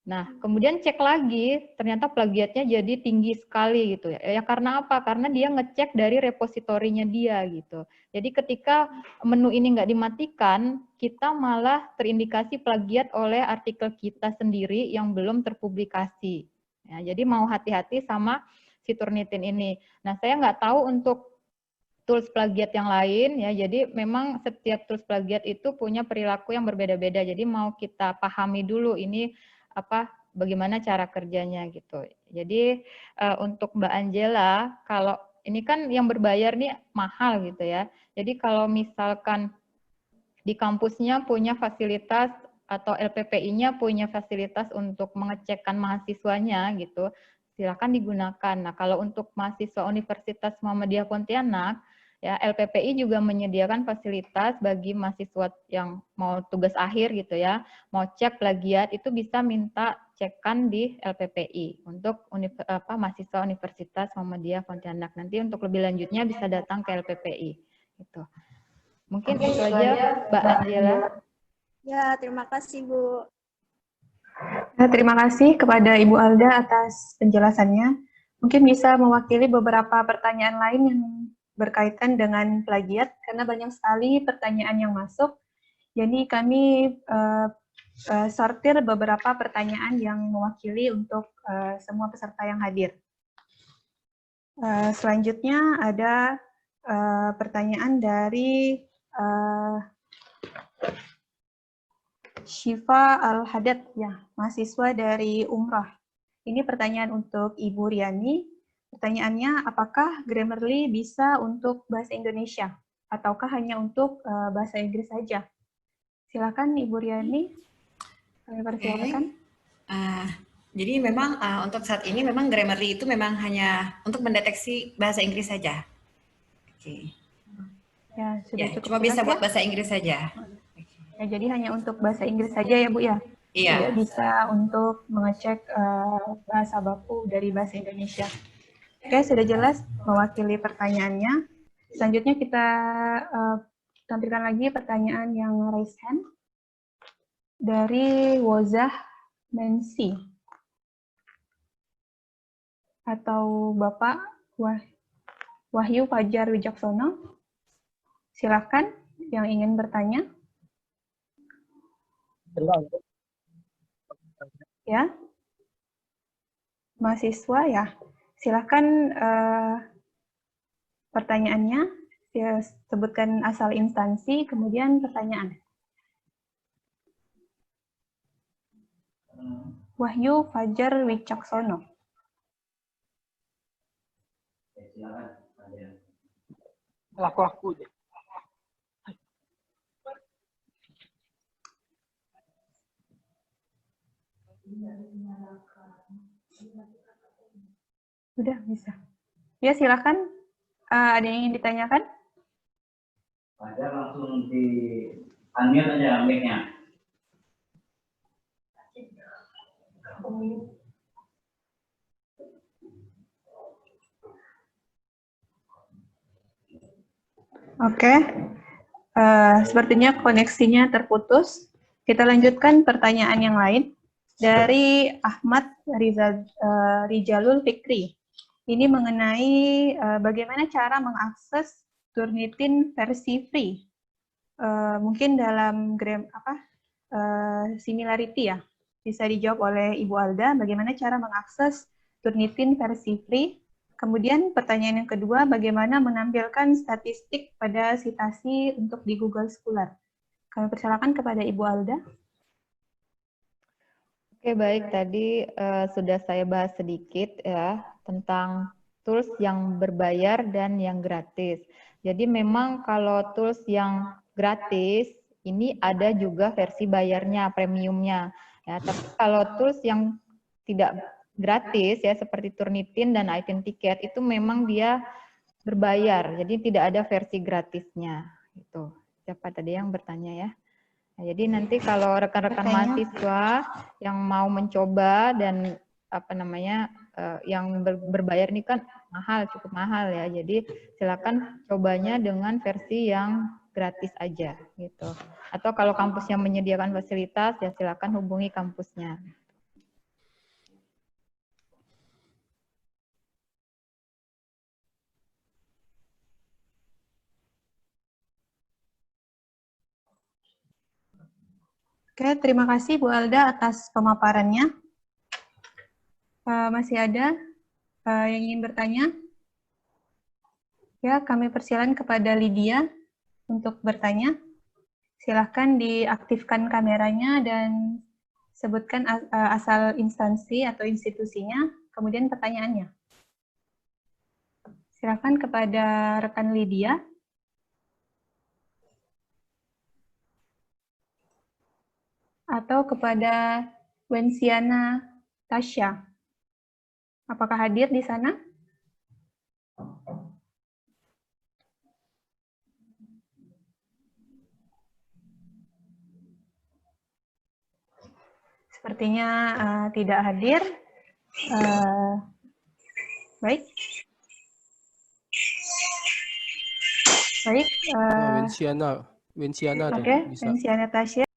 Nah, kemudian cek lagi, ternyata plagiatnya jadi tinggi sekali gitu ya. Ya karena apa? Karena dia ngecek dari repositorinya dia gitu. Jadi ketika menu ini nggak dimatikan, kita malah terindikasi plagiat oleh artikel kita sendiri yang belum terpublikasi. Ya, jadi mau hati-hati sama si Turnitin ini. Nah, saya nggak tahu untuk tools plagiat yang lain ya. Jadi memang setiap tools plagiat itu punya perilaku yang berbeda-beda. Jadi mau kita pahami dulu ini bagaimana cara kerjanya gitu. Jadi untuk Mbak Angela, kalau ini kan yang berbayar nih mahal gitu ya. Jadi kalau misalkan di kampusnya punya fasilitas atau LPPI-nya punya fasilitas untuk mengecekkan mahasiswanya gitu, silakan digunakan. Nah, kalau untuk mahasiswa Universitas Muhammadiyah Pontianak, ya LPPI juga menyediakan fasilitas bagi mahasiswa yang mau tugas akhir gitu ya, mau cek plagiat itu bisa minta cekan di LPPI untuk mahasiswa Universitas Muhammadiyah Pontianak. Nanti untuk lebih lanjutnya bisa datang ke LPPI gitu. Mungkin itu aja Mbak Angela. Ya, terima kasih Bu. Terima kasih kepada Ibu Alda atas penjelasannya. Mungkin bisa mewakili beberapa pertanyaan lain yang berkaitan dengan plagiat, karena banyak sekali pertanyaan yang masuk. Jadi kami sortir beberapa pertanyaan yang mewakili untuk semua peserta yang hadir. Selanjutnya ada pertanyaan dari Syifa Al-Hadad, ya, mahasiswa dari Umrah. Ini pertanyaan untuk Ibu Riani. Pertanyaannya, apakah Grammarly bisa untuk bahasa Indonesia? Ataukah hanya untuk bahasa Inggris saja? Silakan Ibu Riani, kami persilakan. Jadi memang untuk saat ini memang Grammarly itu memang hanya untuk mendeteksi bahasa Inggris saja. Oke. Ya, sudah Ya, cukup cuma bisa jelas, buat ya? bahasa Inggris saja. Ya, jadi hanya untuk bahasa Inggris saja ya Bu ya? Iya. Tidak bisa untuk mengecek bahasa baku dari bahasa Indonesia. Oke, sudah jelas mewakili pertanyaannya. Selanjutnya kita tampilkan lagi pertanyaan yang raise hand dari Wozah Mensi atau Bapak Wahyu Fajar Wijaksono. Silakan yang ingin bertanya. Ya, mahasiswa ya. Silakan pertanyaannya, sebutkan asal instansi, kemudian pertanyaan. Wahyu Fajar Wicaksono. Laku-laku deh. Sudah bisa. Ya, silakan. Ada yang ingin ditanyakan? Ada, langsung di unmute aja mic-nya. Oke. Sepertinya koneksinya terputus. Kita lanjutkan pertanyaan yang lain dari Ahmad Rijalul Fikri. Ini mengenai bagaimana cara mengakses Turnitin versi free. Mungkin dalam similarity ya. Bisa dijawab oleh Ibu Alda, bagaimana cara mengakses Turnitin versi free. Kemudian pertanyaan yang kedua, bagaimana menampilkan statistik pada citasi untuk di Google Scholar. Kami persilakan kepada Ibu Alda. Oke, baik. Tadi sudah saya bahas sedikit ya tentang tools yang berbayar dan yang gratis. Jadi memang kalau tools yang gratis, ini ada juga versi bayarnya, premiumnya. Ya, tapi kalau tools yang tidak gratis ya seperti Turnitin dan iTicket itu memang dia berbayar. Jadi tidak ada versi gratisnya. Itu. Siapa tadi yang bertanya ya? Nah, jadi nanti kalau rekan-rekan mahasiswa yang mau mencoba dan yang berbayar ini kan mahal, cukup mahal ya. Jadi silakan cobanya dengan versi yang gratis aja gitu. Atau kalau kampusnya menyediakan fasilitas ya silakan hubungi kampusnya. Oke, terima kasih Bu Alda atas pemaparannya. Masih ada yang ingin bertanya? Ya, kami persilakan kepada Lydia untuk bertanya. Silahkan diaktifkan kameranya dan sebutkan asal instansi atau institusinya, kemudian pertanyaannya. Silahkan kepada rekan Lydia. Atau kepada Wensiana Tasya. Apakah hadir di sana? Sepertinya tidak hadir. Baik. Baik. Wensiana Oke, Wensiana Tasya.